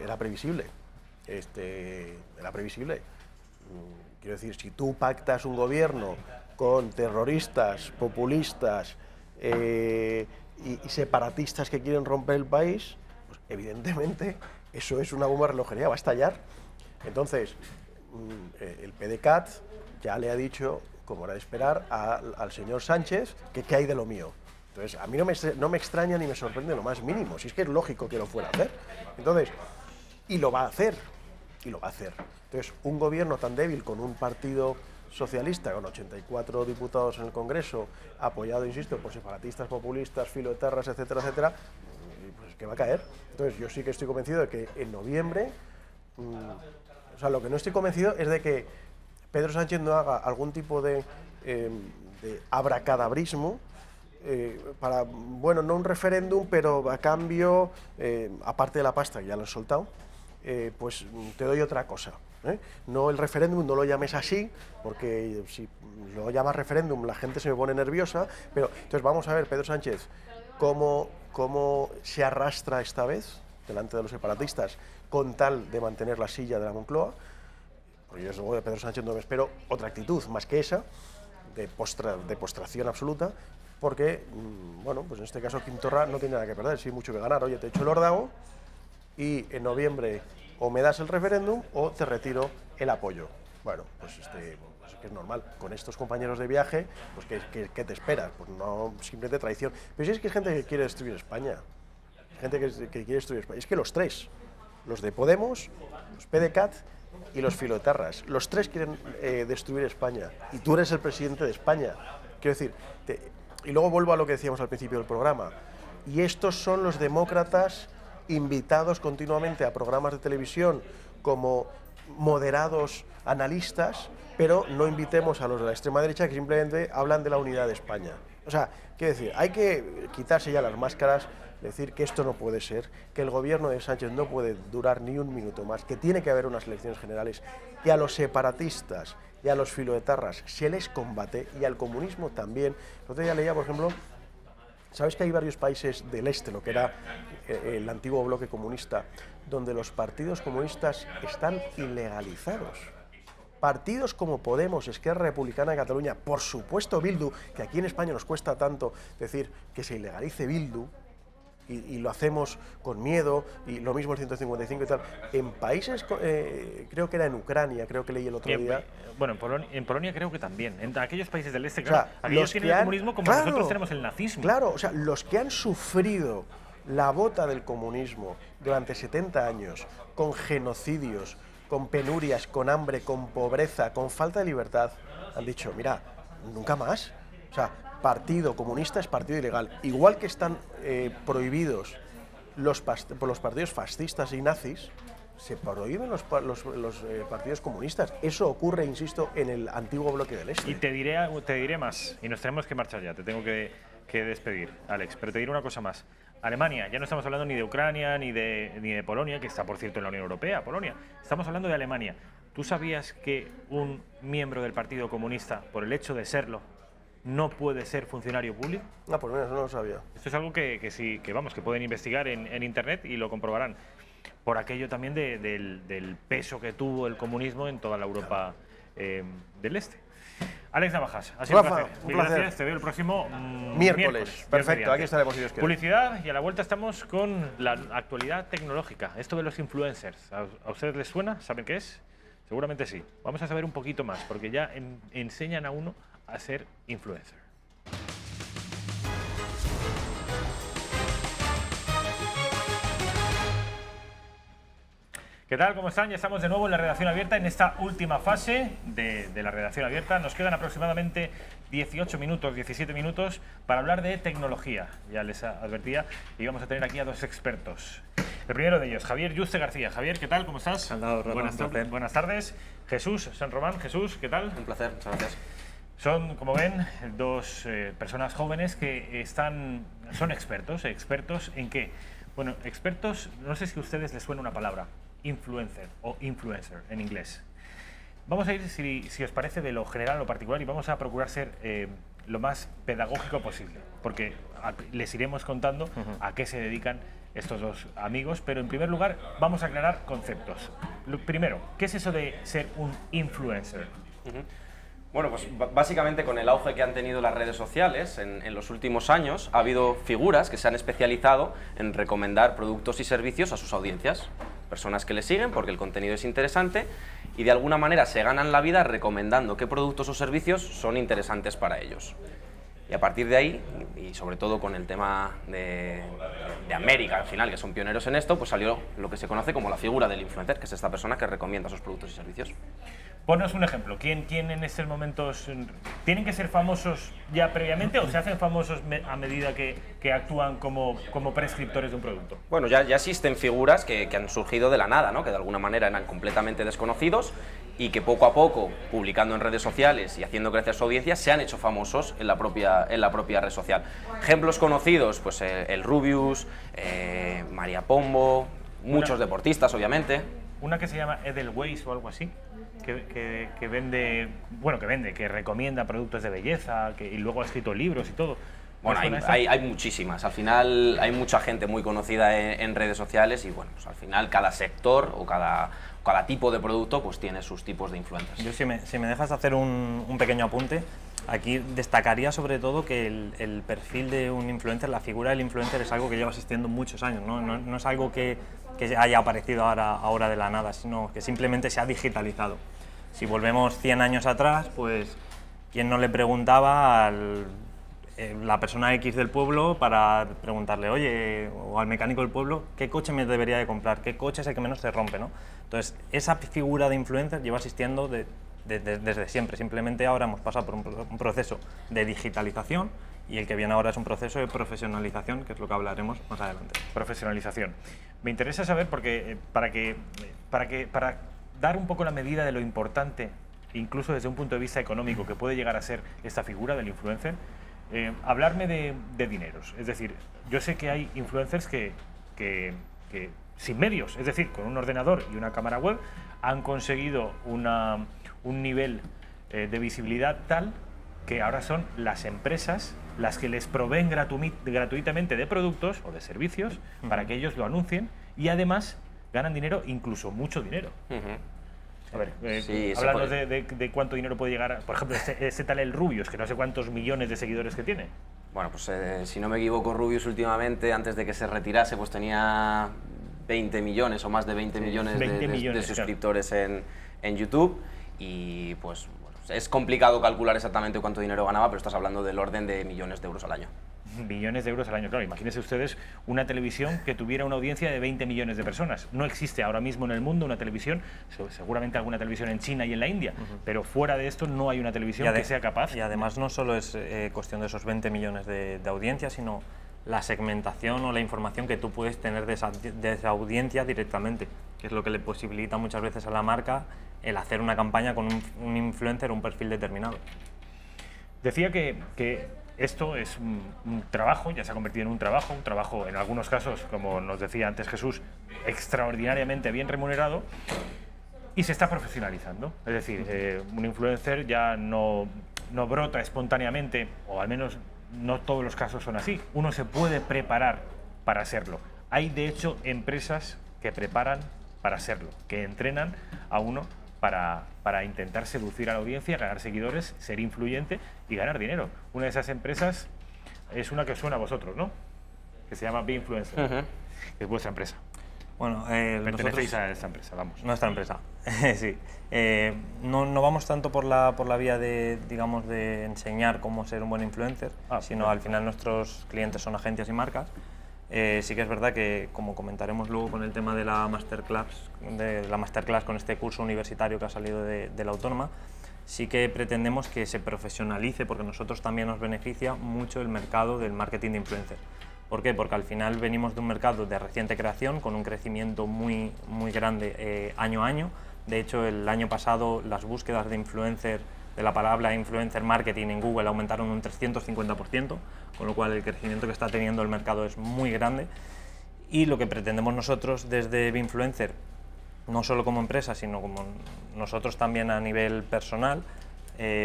Speaker 6: era previsible. Era previsible. Quiero decir, si tú pactas un gobierno con terroristas, populistas y separatistas que quieren romper el país, pues evidentemente eso es una bomba de relojería, va a estallar. Entonces, el PDeCAT ya le ha dicho, como era de esperar, al señor Sánchez que qué hay de lo mío. Entonces, a mí no me extraña ni me sorprende lo más mínimo, si es que es lógico que lo fuera a hacer. Entonces, y lo va a hacer, Entonces, un gobierno tan débil con un partido socialista, con 84 diputados en el Congreso, apoyado, insisto, por separatistas, populistas, filoetarras, etcétera, etcétera, pues que va a caer. Entonces, yo sí que estoy convencido de que en noviembre, o sea, lo que no estoy convencido es de que Pedro Sánchez no haga algún tipo de abracadabrismo para, bueno, no un referéndum, pero a cambio, aparte de la pasta que ya lo han soltado, pues te doy otra cosa. No el referéndum, no lo llames así, porque si lo llamas referéndum la gente se me pone nerviosa, pero entonces vamos a ver, Pedro Sánchez, cómo se arrastra esta vez delante de los separatistas con tal de mantener la silla de la Moncloa. Porque yo desde luego de Pedro Sánchez no me espero otra actitud más que esa, de postración absoluta, porque, bueno, pues en este caso Quim Torra no tiene nada que perder, sí mucho que ganar. Oye, te echo el órdago y en noviembre o me das el referéndum o te retiro el apoyo. Bueno, pues pues que es normal. Con estos compañeros de viaje, pues ¿qué te esperas? Pues no, simplemente traición. Pero si es que hay gente que quiere destruir España. gente que quiere destruir España. Es que los tres, los de Podemos, los PDeCAT y los filoetarras, los tres quieren destruir España. Y tú eres el presidente de España. Quiero decir, y luego vuelvo a lo que decíamos al principio del programa. Y estos son los demócratas invitados continuamente a programas de televisión como moderados analistas, pero no invitemos a los de la extrema derecha que simplemente hablan de la unidad de España. O sea, quiero decir, hay que quitarse ya las máscaras, decir que esto no puede ser, que el gobierno de Sánchez no puede durar ni un minuto más, que tiene que haber unas elecciones generales, que a los separatistas y a los filoetarras se les combate y al comunismo también. El otro día leía, por ejemplo, ¿sabes que hay varios países del este, lo que era el antiguo bloque comunista, donde los partidos comunistas están ilegalizados? Partidos como Podemos, Esquerra Republicana de Cataluña, por supuesto Bildu, que aquí en España nos cuesta tanto decir que se ilegalice Bildu, y lo hacemos con miedo, y lo mismo el 155 y tal. En países, creo que era en Ucrania, creo que leí el otro día.
Speaker 4: Bueno, en Polonia creo que también. En aquellos países del este,
Speaker 6: claro,
Speaker 4: aquellos tienen el comunismo como nosotros tenemos el nazismo.
Speaker 6: Claro, o sea, los que han sufrido la bota del comunismo durante 70 años, con genocidios, con penurias, con hambre, con pobreza, con falta de libertad, han dicho, mira, nunca más. O sea, partido comunista es partido ilegal. Igual que están prohibidos por los partidos fascistas y nazis, se prohíben los partidos comunistas. Eso ocurre, insisto, en el antiguo bloque del este.
Speaker 4: Y te diré más, y nos tenemos que marchar ya, te tengo que despedir, Alex, pero te diré una cosa más. Alemania, ya no estamos hablando ni de Ucrania ni de Polonia, que está, por cierto, en la Unión Europea, Polonia. Estamos hablando de Alemania. ¿Tú sabías que un miembro del Partido Comunista, por el hecho de serlo, no puede ser funcionario público?
Speaker 6: No, pues mira, eso no lo sabía.
Speaker 4: Esto es algo que sí, que pueden investigar en Internet y lo comprobarán. Por aquello también del peso que tuvo el comunismo en toda la Europa del Este. Alex Navajas, ha sido un placer.
Speaker 6: Un placer.
Speaker 4: Gracias, te veo el próximo
Speaker 6: miércoles. Perfecto, aquí estaremos si Dios quiere.
Speaker 4: Publicidad, y a la vuelta estamos con la actualidad tecnológica. Esto de los influencers, ¿a ustedes les suena? ¿Saben qué es? Seguramente sí. Vamos a saber un poquito más, porque ya enseñan a uno a ser influencer. ¿Qué tal? ¿Cómo están? Ya estamos de nuevo en la redacción abierta, en esta última fase de la redacción abierta. Nos quedan aproximadamente 18 minutos, 17 minutos para hablar de tecnología. Ya les advertía, y vamos a tener aquí a dos expertos. El primero de ellos, Javier Yuste García. Javier, ¿qué tal? ¿Cómo estás? Buenas tardes. Jesús San Román. Jesús, ¿qué tal?
Speaker 11: Un placer, muchas gracias.
Speaker 4: Son, como ven, dos personas jóvenes que son expertos. ¿Expertos en qué? Bueno, expertos, no sé si a ustedes les suena una palabra. Influencer o influencer en inglés. Vamos a ir, si os parece, de lo general a lo particular, y vamos a procurar ser lo más pedagógico posible, porque les iremos contando a qué se dedican estos dos amigos, pero en primer lugar vamos a aclarar conceptos. Primero, ¿qué es eso de ser un influencer?
Speaker 11: Bueno, pues básicamente con el auge que han tenido las redes sociales en los últimos años, ha habido figuras que se han especializado en recomendar productos y servicios a sus audiencias. Personas que les siguen porque el contenido es interesante y de alguna manera se ganan la vida recomendando qué productos o servicios son interesantes para ellos. Y a partir de ahí, y sobre todo con el tema de América al final, que son pioneros en esto, pues salió lo que se conoce como la figura del influencer, que es esta persona que recomienda sus productos y servicios.
Speaker 4: Ponos un ejemplo. ¿Quién en estos momentos tienen que ser famosos ya previamente o se hacen famosos a medida que actúan como prescriptores de un producto?
Speaker 11: Bueno, ya existen figuras que han surgido de la nada, ¿no? Que de alguna manera eran completamente desconocidos y que poco a poco, publicando en redes sociales y haciendo crecer su audiencia, se han hecho famosos en la propia red social. Ejemplos conocidos, pues el Rubius, María Pombo, muchos deportistas, obviamente.
Speaker 4: Una que se llama Edelweiss o algo así, que vende, que recomienda productos de belleza, y luego ha escrito libros y todo.
Speaker 11: Bueno, hay muchísimas. Al final hay mucha gente muy conocida en redes sociales y bueno, pues al final cada sector o cada tipo de producto pues tiene sus tipos de influencers.
Speaker 12: Yo si me dejas hacer un pequeño apunte, aquí destacaría sobre todo que el perfil de un influencer, la figura del influencer es algo que lleva existiendo muchos años, no es algo que haya aparecido ahora de la nada, sino que simplemente se ha digitalizado. Si volvemos 100 años atrás, pues ¿quién no le preguntaba al la persona X del pueblo para preguntarle, oye, o al mecánico del pueblo, ¿qué coche me debería de comprar? ¿Qué coche es el que menos se rompe, ¿no? Entonces, esa figura de influencer lleva existiendo desde siempre. Simplemente ahora hemos pasado por un proceso de digitalización y el que viene ahora es un proceso de profesionalización, que es lo que hablaremos más adelante.
Speaker 4: Profesionalización. Me interesa saber, porque para dar un poco la medida de lo importante, incluso desde un punto de vista económico, que puede llegar a ser esta figura del influencer, hablarme de dineros. Es decir, yo sé que hay influencers que sin medios, es decir, con un ordenador y una cámara web, han conseguido un nivel de visibilidad tal que ahora son las empresas las que les proveen gratuitamente de productos o de servicios para que ellos lo anuncien y además ganan dinero, incluso mucho dinero. A ver,
Speaker 11: Sí,
Speaker 4: háblanos de cuánto dinero puede llegar, por ejemplo, este tal El Rubius, que no sé cuántos millones de seguidores que tiene.
Speaker 11: Bueno, pues si no me equivoco, Rubius últimamente, antes de que se retirase, pues tenía 20 millones o más de 20 millones de suscriptores en YouTube y pues bueno, es complicado calcular exactamente cuánto dinero ganaba, pero estás hablando del orden de millones de euros al año.
Speaker 4: Millones de euros al año, claro. Imagínense ustedes una televisión que tuviera una audiencia de 20 millones de personas. No existe ahora mismo en el mundo una televisión, seguramente alguna televisión en China y en la India, pero fuera de esto no hay una televisión que sea capaz.
Speaker 12: Y además no solo es cuestión de esos 20 millones de audiencia, sino la segmentación o la información que tú puedes tener de esa audiencia directamente, que es lo que le posibilita muchas veces a la marca el hacer una campaña con un influencer o un perfil determinado.
Speaker 4: Decía que esto es un trabajo, ya se ha convertido en un trabajo en algunos casos, como nos decía antes Jesús, extraordinariamente bien remunerado y se está profesionalizando. Es decir, un influencer ya no brota espontáneamente, o al menos no todos los casos son así. Uno se puede preparar para serlo. Hay de hecho empresas que preparan para serlo, que entrenan a uno para intentar seducir a la audiencia, ganar seguidores, ser influyente y ganar dinero. Una de esas empresas es una que suena a vosotros, ¿no? Que se llama Binfluencer, que es vuestra empresa.
Speaker 12: Bueno,
Speaker 4: pertenecéis a esta empresa, vamos.
Speaker 12: Nuestra empresa, sí. No vamos tanto por la vía de, digamos, de enseñar cómo ser un buen influencer, sino al final nuestros clientes son agencias y marcas. Sí que es verdad que, como comentaremos luego con el tema de la masterclass con este curso universitario que ha salido de la Autónoma, sí que pretendemos que se profesionalice, porque a nosotros también nos beneficia mucho el mercado del marketing de influencer. ¿Por qué? Porque al final venimos de un mercado de reciente creación, con un crecimiento muy grande año a año. De hecho, el año pasado las búsquedas de influencer, de la palabra influencer marketing en Google aumentaron un 350%, con lo cual el crecimiento que está teniendo el mercado es muy grande. Y lo que pretendemos nosotros desde Binfluencer, no solo como empresa, sino como nosotros también a nivel personal,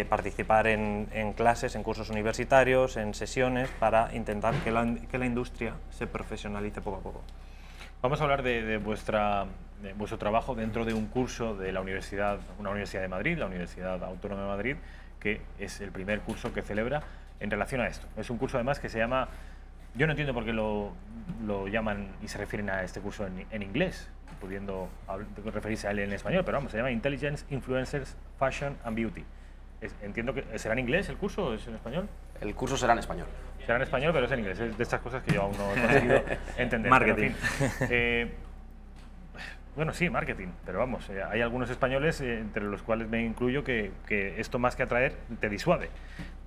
Speaker 12: participar en clases, en cursos universitarios, en sesiones, para intentar que la industria se profesionalice poco a poco.
Speaker 4: Vamos a hablar de vuestro trabajo dentro de un curso de una universidad de Madrid, la Universidad Autónoma de Madrid, que es el primer curso que celebra en relación a esto. Es un curso además que se llama, yo no entiendo por qué lo llaman y se refieren a este curso en inglés, pudiendo referirse a él en español, pero vamos, se llama Intelligence, Influencers, Fashion and Beauty. Entiendo que será en inglés el curso, ¿o es en español?
Speaker 11: El curso será en español.
Speaker 4: Será en español, pero es en inglés. Es de estas cosas que yo aún no he conseguido entender.
Speaker 12: Marketing.
Speaker 4: Pero, en fin, bueno, sí, marketing, pero vamos, hay algunos españoles, entre los cuales me incluyo, que esto más que atraer te disuade.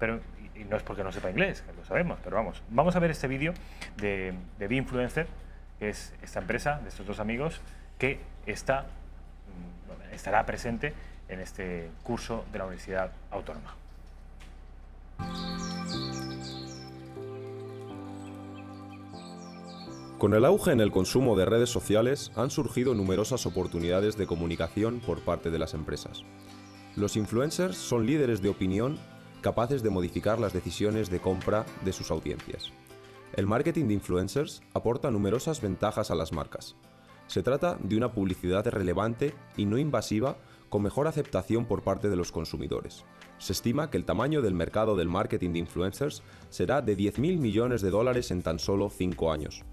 Speaker 4: Pero, y no es porque no sepa inglés, que lo sabemos, pero vamos a ver este vídeo de Binfluencer, que es esta empresa de estos dos amigos que estará presente en este curso de la Universidad Autónoma.
Speaker 13: Con el auge en el consumo de redes sociales han surgido numerosas oportunidades de comunicación por parte de las empresas. Los influencers son líderes de opinión capaces de modificar las decisiones de compra de sus audiencias. El marketing de influencers aporta numerosas ventajas a las marcas. Se trata de una publicidad relevante y no invasiva, con mejor aceptación por parte de los consumidores. Se estima que el tamaño del mercado del marketing de influencers será de 10.000 millones de dólares en tan solo 5 años.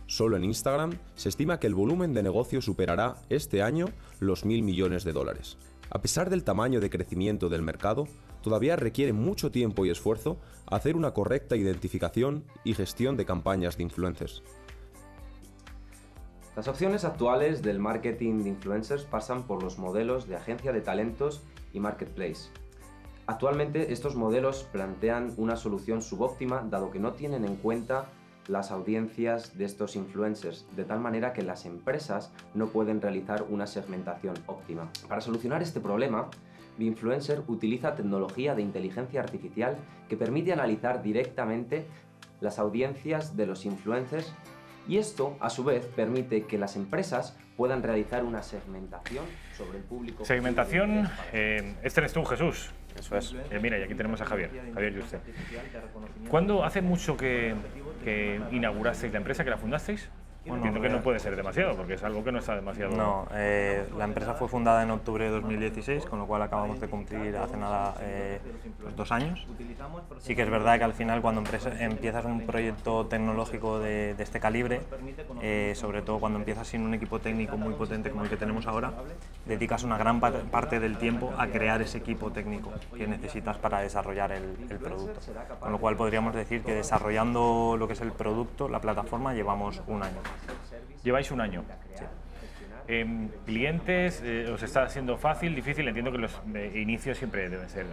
Speaker 13: Solo en Instagram se estima que el volumen de negocio superará este año los 1.000 millones de dólares. A pesar del tamaño de crecimiento del mercado, todavía requiere mucho tiempo y esfuerzo hacer una correcta identificación y gestión de campañas de influencers.
Speaker 11: Las opciones actuales del marketing de influencers pasan por los modelos de agencia de talentos y marketplace. Actualmente estos modelos plantean una solución subóptima dado que no tienen en cuenta las audiencias de estos influencers, de tal manera que las empresas no pueden realizar una segmentación óptima. Para solucionar este problema, Binfluencer utiliza tecnología de inteligencia artificial que permite analizar directamente las audiencias de los influencers y esto, a su vez, permite que las empresas puedan realizar una segmentación sobre el público.
Speaker 4: Segmentación, este eres tú, Jesús.
Speaker 11: Eso es.
Speaker 4: Mira, y aquí tenemos a Javier Yuste. ¿Cuándo hace mucho que inaugurasteis la empresa, que la fundasteis? Bueno, entiendo que no puede ser demasiado, porque es algo que no está demasiado...
Speaker 12: No, la empresa fue fundada en octubre de 2016, con lo cual acabamos de cumplir hace nada 2 años. Sí que es verdad que al final cuando empiezas un proyecto tecnológico de este calibre, sobre todo cuando empiezas sin un equipo técnico muy potente como el que tenemos ahora, dedicas una gran parte del tiempo a crear ese equipo técnico que necesitas para desarrollar el producto. Con lo cual podríamos decir que desarrollando lo que es el producto, la plataforma, llevamos 1 año.
Speaker 4: Lleváis 1 año.
Speaker 12: Sí.
Speaker 4: ¿Clientes os está haciendo fácil, difícil? Entiendo que los inicios siempre deben ser,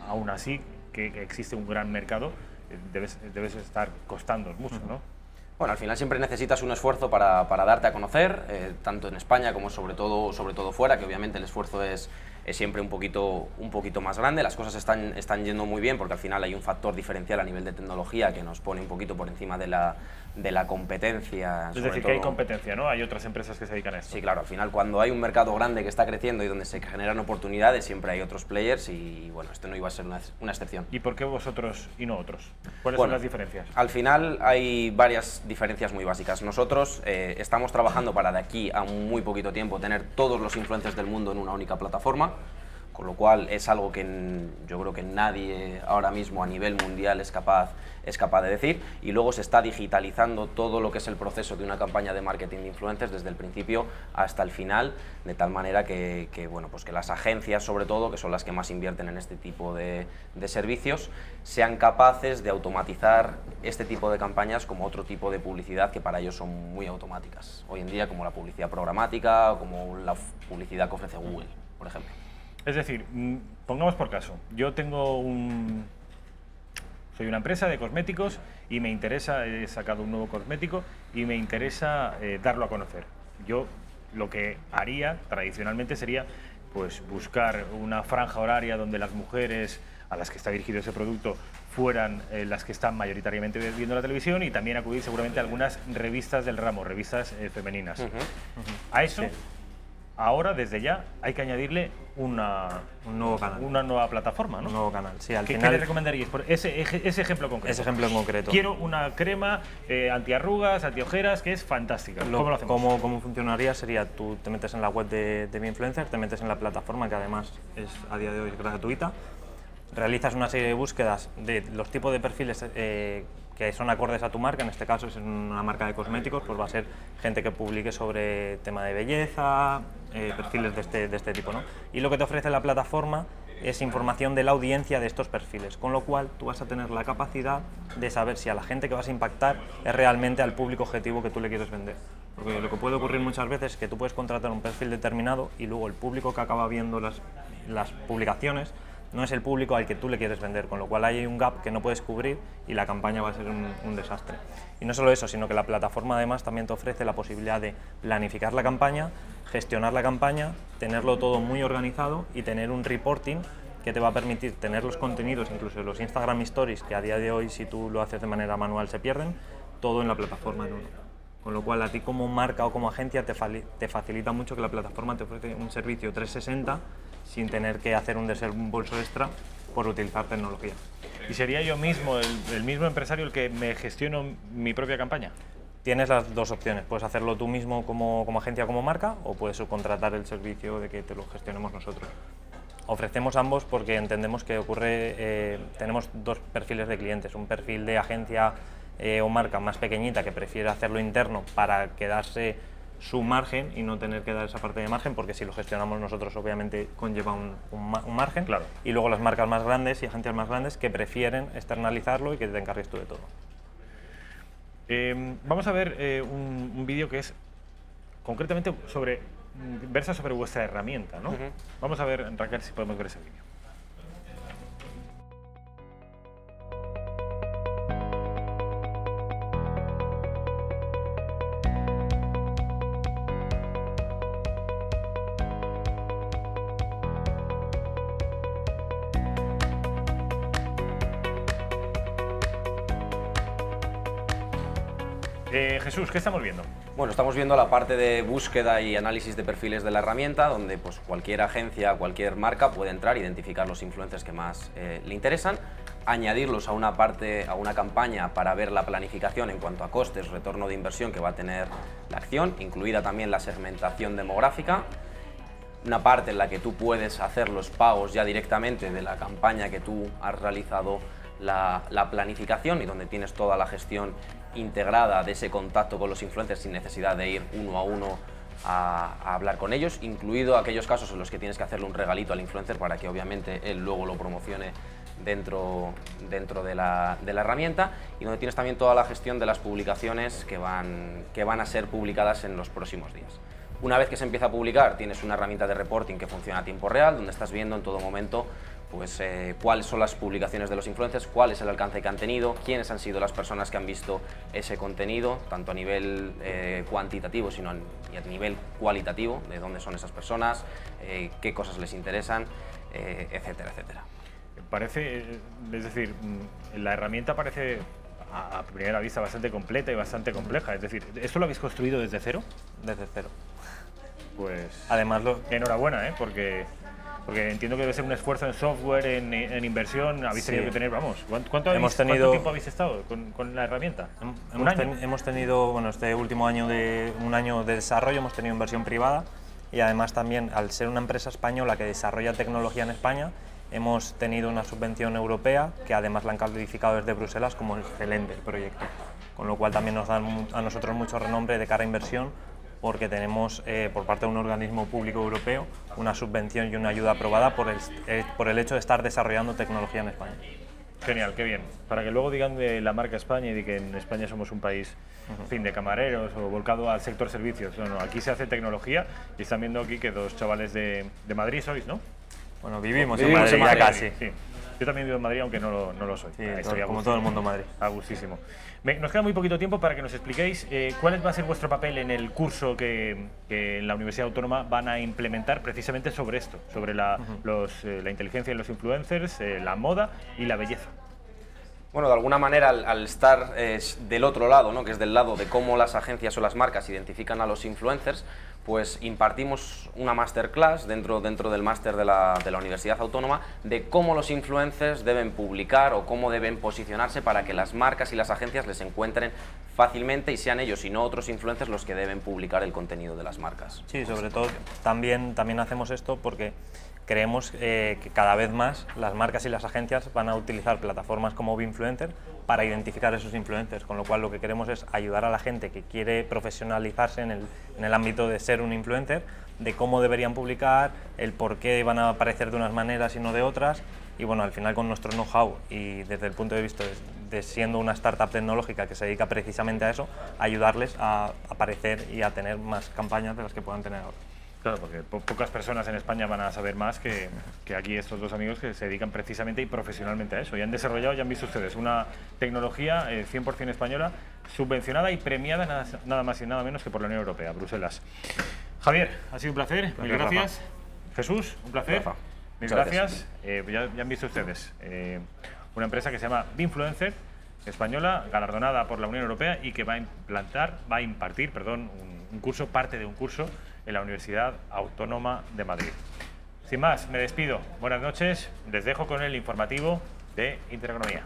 Speaker 4: aún así, que existe un gran mercado, debes estar costando mucho, ¿no?
Speaker 11: Bueno, al final siempre necesitas un esfuerzo para darte a conocer, tanto en España como sobre todo fuera, que obviamente el esfuerzo es siempre un poquito más grande. Las cosas están yendo muy bien porque al final hay un factor diferencial a nivel de tecnología que nos pone un poquito por encima de la competencia.
Speaker 4: Es decir, que hay competencia, ¿no? Hay otras empresas que se dedican a esto.
Speaker 11: Sí, claro, al final cuando hay un mercado grande que está creciendo y donde se generan oportunidades, siempre hay otros players y bueno, esto no iba a ser una excepción.
Speaker 4: ¿Y por qué vosotros y no otros? ¿Cuáles son las diferencias?
Speaker 11: Al final hay varias diferencias muy básicas. Nosotros estamos trabajando para de aquí a muy poquito tiempo tener todos los influencers del mundo en una única plataforma, con lo cual es algo que yo creo que nadie ahora mismo a nivel mundial es capaz de decir, y luego se está digitalizando todo lo que es el proceso de una campaña de marketing de influencers desde el principio hasta el final, de tal manera que bueno, pues que las agencias, sobre todo, que son las que más invierten en este tipo de servicios, sean capaces de automatizar este tipo de campañas como otro tipo de publicidad que para ellos son muy automáticas hoy en día, como la publicidad programática o como la publicidad que ofrece Google, por ejemplo.
Speaker 4: Es decir, pongamos por caso, yo soy una empresa de cosméticos y me interesa, he sacado un nuevo cosmético y me interesa darlo a conocer. Yo lo que haría tradicionalmente sería pues buscar una franja horaria donde las mujeres a las que está dirigido ese producto fueran las que están mayoritariamente viendo la televisión y también acudir seguramente a algunas revistas del ramo, revistas femeninas. A eso... Sí. Ahora, desde ya, hay que añadirle un nuevo canal. Una nueva plataforma, ¿no?
Speaker 12: Un nuevo canal, sí.
Speaker 4: ¿Qué le recomendaríais? Por ese ejemplo concreto.
Speaker 12: Ese ejemplo en concreto.
Speaker 4: Quiero una crema antiarrugas, antiojeras, que es fantástica. ¿Cómo lo hacemos?
Speaker 12: ¿Cómo funcionaría? Sería, tú te metes en la web de Binfluencer, te metes en la plataforma, que además es a día de hoy gratuita, realizas una serie de búsquedas de los tipos de perfiles que son acordes a tu marca. En este caso es una marca de cosméticos, pues va a ser gente que publique sobre tema de belleza, perfiles de este tipo, ¿no? Y lo que te ofrece la plataforma es información de la audiencia de estos perfiles, con lo cual tú vas a tener la capacidad de saber si a la gente que vas a impactar es realmente al público objetivo que tú le quieres vender. Porque lo que puede ocurrir muchas veces es que tú puedes contratar un perfil determinado y luego el público que acaba viendo las publicaciones no es el público al que tú le quieres vender, con lo cual hay un gap que no puedes cubrir y la campaña va a ser un desastre. Y no solo eso, sino que la plataforma además también te ofrece la posibilidad de planificar la campaña, gestionar la campaña, tenerlo todo muy organizado y tener un reporting que te va a permitir tener los contenidos, incluso los Instagram Stories, que a día de hoy si tú lo haces de manera manual se pierden, todo en la plataforma en uno. Con lo cual a ti como marca o como agencia te facilita mucho que la plataforma te ofrece un servicio 360 sin tener que hacer un desembolso extra por utilizar tecnología.
Speaker 4: ¿Y sería yo mismo, el mismo empresario, el que me gestiono mi propia campaña?
Speaker 12: Tienes las dos opciones, puedes hacerlo tú mismo como agencia, como marca, o puedes subcontratar el servicio de que te lo gestionemos nosotros. Ofrecemos ambos porque entendemos que tenemos dos perfiles de clientes, un perfil de agencia o marca más pequeñita que prefiere hacerlo interno para quedarse su margen y no tener que dar esa parte de margen, porque si lo gestionamos nosotros obviamente conlleva un margen.
Speaker 4: Claro.
Speaker 12: Y luego las marcas más grandes y agencias más grandes que prefieren externalizarlo y que te encargues tú de todo.
Speaker 4: Vamos a ver un vídeo que es concretamente versa sobre vuestra herramienta, ¿no? Vamos a ver, Raquel, si podemos ver ese vídeo. Jesús, ¿qué estamos viendo?
Speaker 11: Bueno, estamos viendo la parte de búsqueda y análisis de perfiles de la herramienta, donde pues, cualquier agencia, cualquier marca puede entrar, identificar los influencers que más le interesan, añadirlos a una campaña para ver la planificación en cuanto a costes, retorno de inversión que va a tener la acción, incluida también la segmentación demográfica, una parte en la que tú puedes hacer los pagos ya directamente de la campaña que tú has realizado la planificación y donde tienes toda la gestión integrada de ese contacto con los influencers sin necesidad de ir uno a uno a hablar con ellos, incluido aquellos casos en los que tienes que hacerle un regalito al influencer para que obviamente él luego lo promocione dentro de la herramienta, y donde tienes también toda la gestión de las publicaciones que van a ser publicadas en los próximos días. Una vez que se empieza a publicar, tienes una herramienta de reporting que funciona a tiempo real, donde estás viendo en todo momento pues, cuáles son las publicaciones de los influencers, cuál es el alcance que han tenido, quiénes han sido las personas que han visto ese contenido, tanto a nivel cuantitativo, sino a nivel cualitativo, de dónde son esas personas, qué cosas les interesan, etcétera, etcétera.
Speaker 4: Parece, es decir, la herramienta parece a primera vista bastante completa y bastante compleja. Es decir, ¿esto lo habéis construido desde cero?
Speaker 12: Desde cero.
Speaker 4: Pues
Speaker 12: además
Speaker 4: enhorabuena, porque entiendo que debe ser un esfuerzo en software, en inversión. Habéis tenido que tener, vamos, ¿cuánto tiempo habéis estado con la herramienta?
Speaker 12: Hemos tenido, bueno, este último año un año de desarrollo, hemos tenido inversión privada, y además también, al ser una empresa española que desarrolla tecnología en España, hemos tenido una subvención europea que además la han calificado desde Bruselas como excelente el proyecto, con lo cual también nos dan a nosotros mucho renombre de cara a inversión, porque tenemos por parte de un organismo público europeo una subvención y una ayuda aprobada por el hecho de estar desarrollando tecnología en España.
Speaker 4: Genial, qué bien. Para que luego digan de la marca España y de que en España somos un país en fin, de camareros o volcado al sector servicios. No, aquí se hace tecnología y están viendo aquí que dos chavales de Madrid sois, ¿no?
Speaker 12: Bueno, vivimos en Madrid ya casi.
Speaker 4: Sí. Yo también vivo en Madrid, aunque no lo soy.
Speaker 12: Sí, como todo el mundo en Madrid.
Speaker 4: A gustísimo. Nos queda muy poquito tiempo para que nos expliquéis cuál va a ser vuestro papel en el curso que en la Universidad Autónoma van a implementar precisamente sobre esto, sobre la inteligencia de los influencers, la moda y la belleza.
Speaker 11: Bueno, de alguna manera, al estar del otro lado, ¿no?, que es del lado de cómo las agencias o las marcas identifican a los influencers, pues impartimos una masterclass dentro del máster de la Universidad Autónoma de cómo los influencers deben publicar o cómo deben posicionarse para que las marcas y las agencias les encuentren fácilmente y sean ellos y no otros influencers los que deben publicar el contenido de las marcas.
Speaker 12: Sí, sobre todo también hacemos esto porque creemos que cada vez más las marcas y las agencias van a utilizar plataformas como Binfluencer para identificar esos influencers, con lo cual lo que queremos es ayudar a la gente que quiere profesionalizarse en el ámbito de ser un influencer, de cómo deberían publicar, el por qué van a aparecer de unas maneras y no de otras, y bueno, al final con nuestro know-how y desde el punto de vista de siendo una startup tecnológica que se dedica precisamente a eso, ayudarles a aparecer y a tener más campañas de las que puedan tener ahora.
Speaker 4: Claro, porque pocas personas en España van a saber más que aquí estos dos amigos que se dedican precisamente y profesionalmente a eso. Y han desarrollado, ya han visto ustedes, una tecnología 100% española, subvencionada y premiada nada más y nada menos que por la Unión Europea, Bruselas. Javier, ha sido un placer, mil gracias. Jesús, un placer. Mil gracias. Ya han visto ustedes una empresa que se llama Binfluencer, española, galardonada por la Unión Europea y que va a impartir un curso, parte de un curso en la Universidad Autónoma de Madrid. Sin más, me despido. Buenas noches. Les dejo con el informativo de Intereconomía.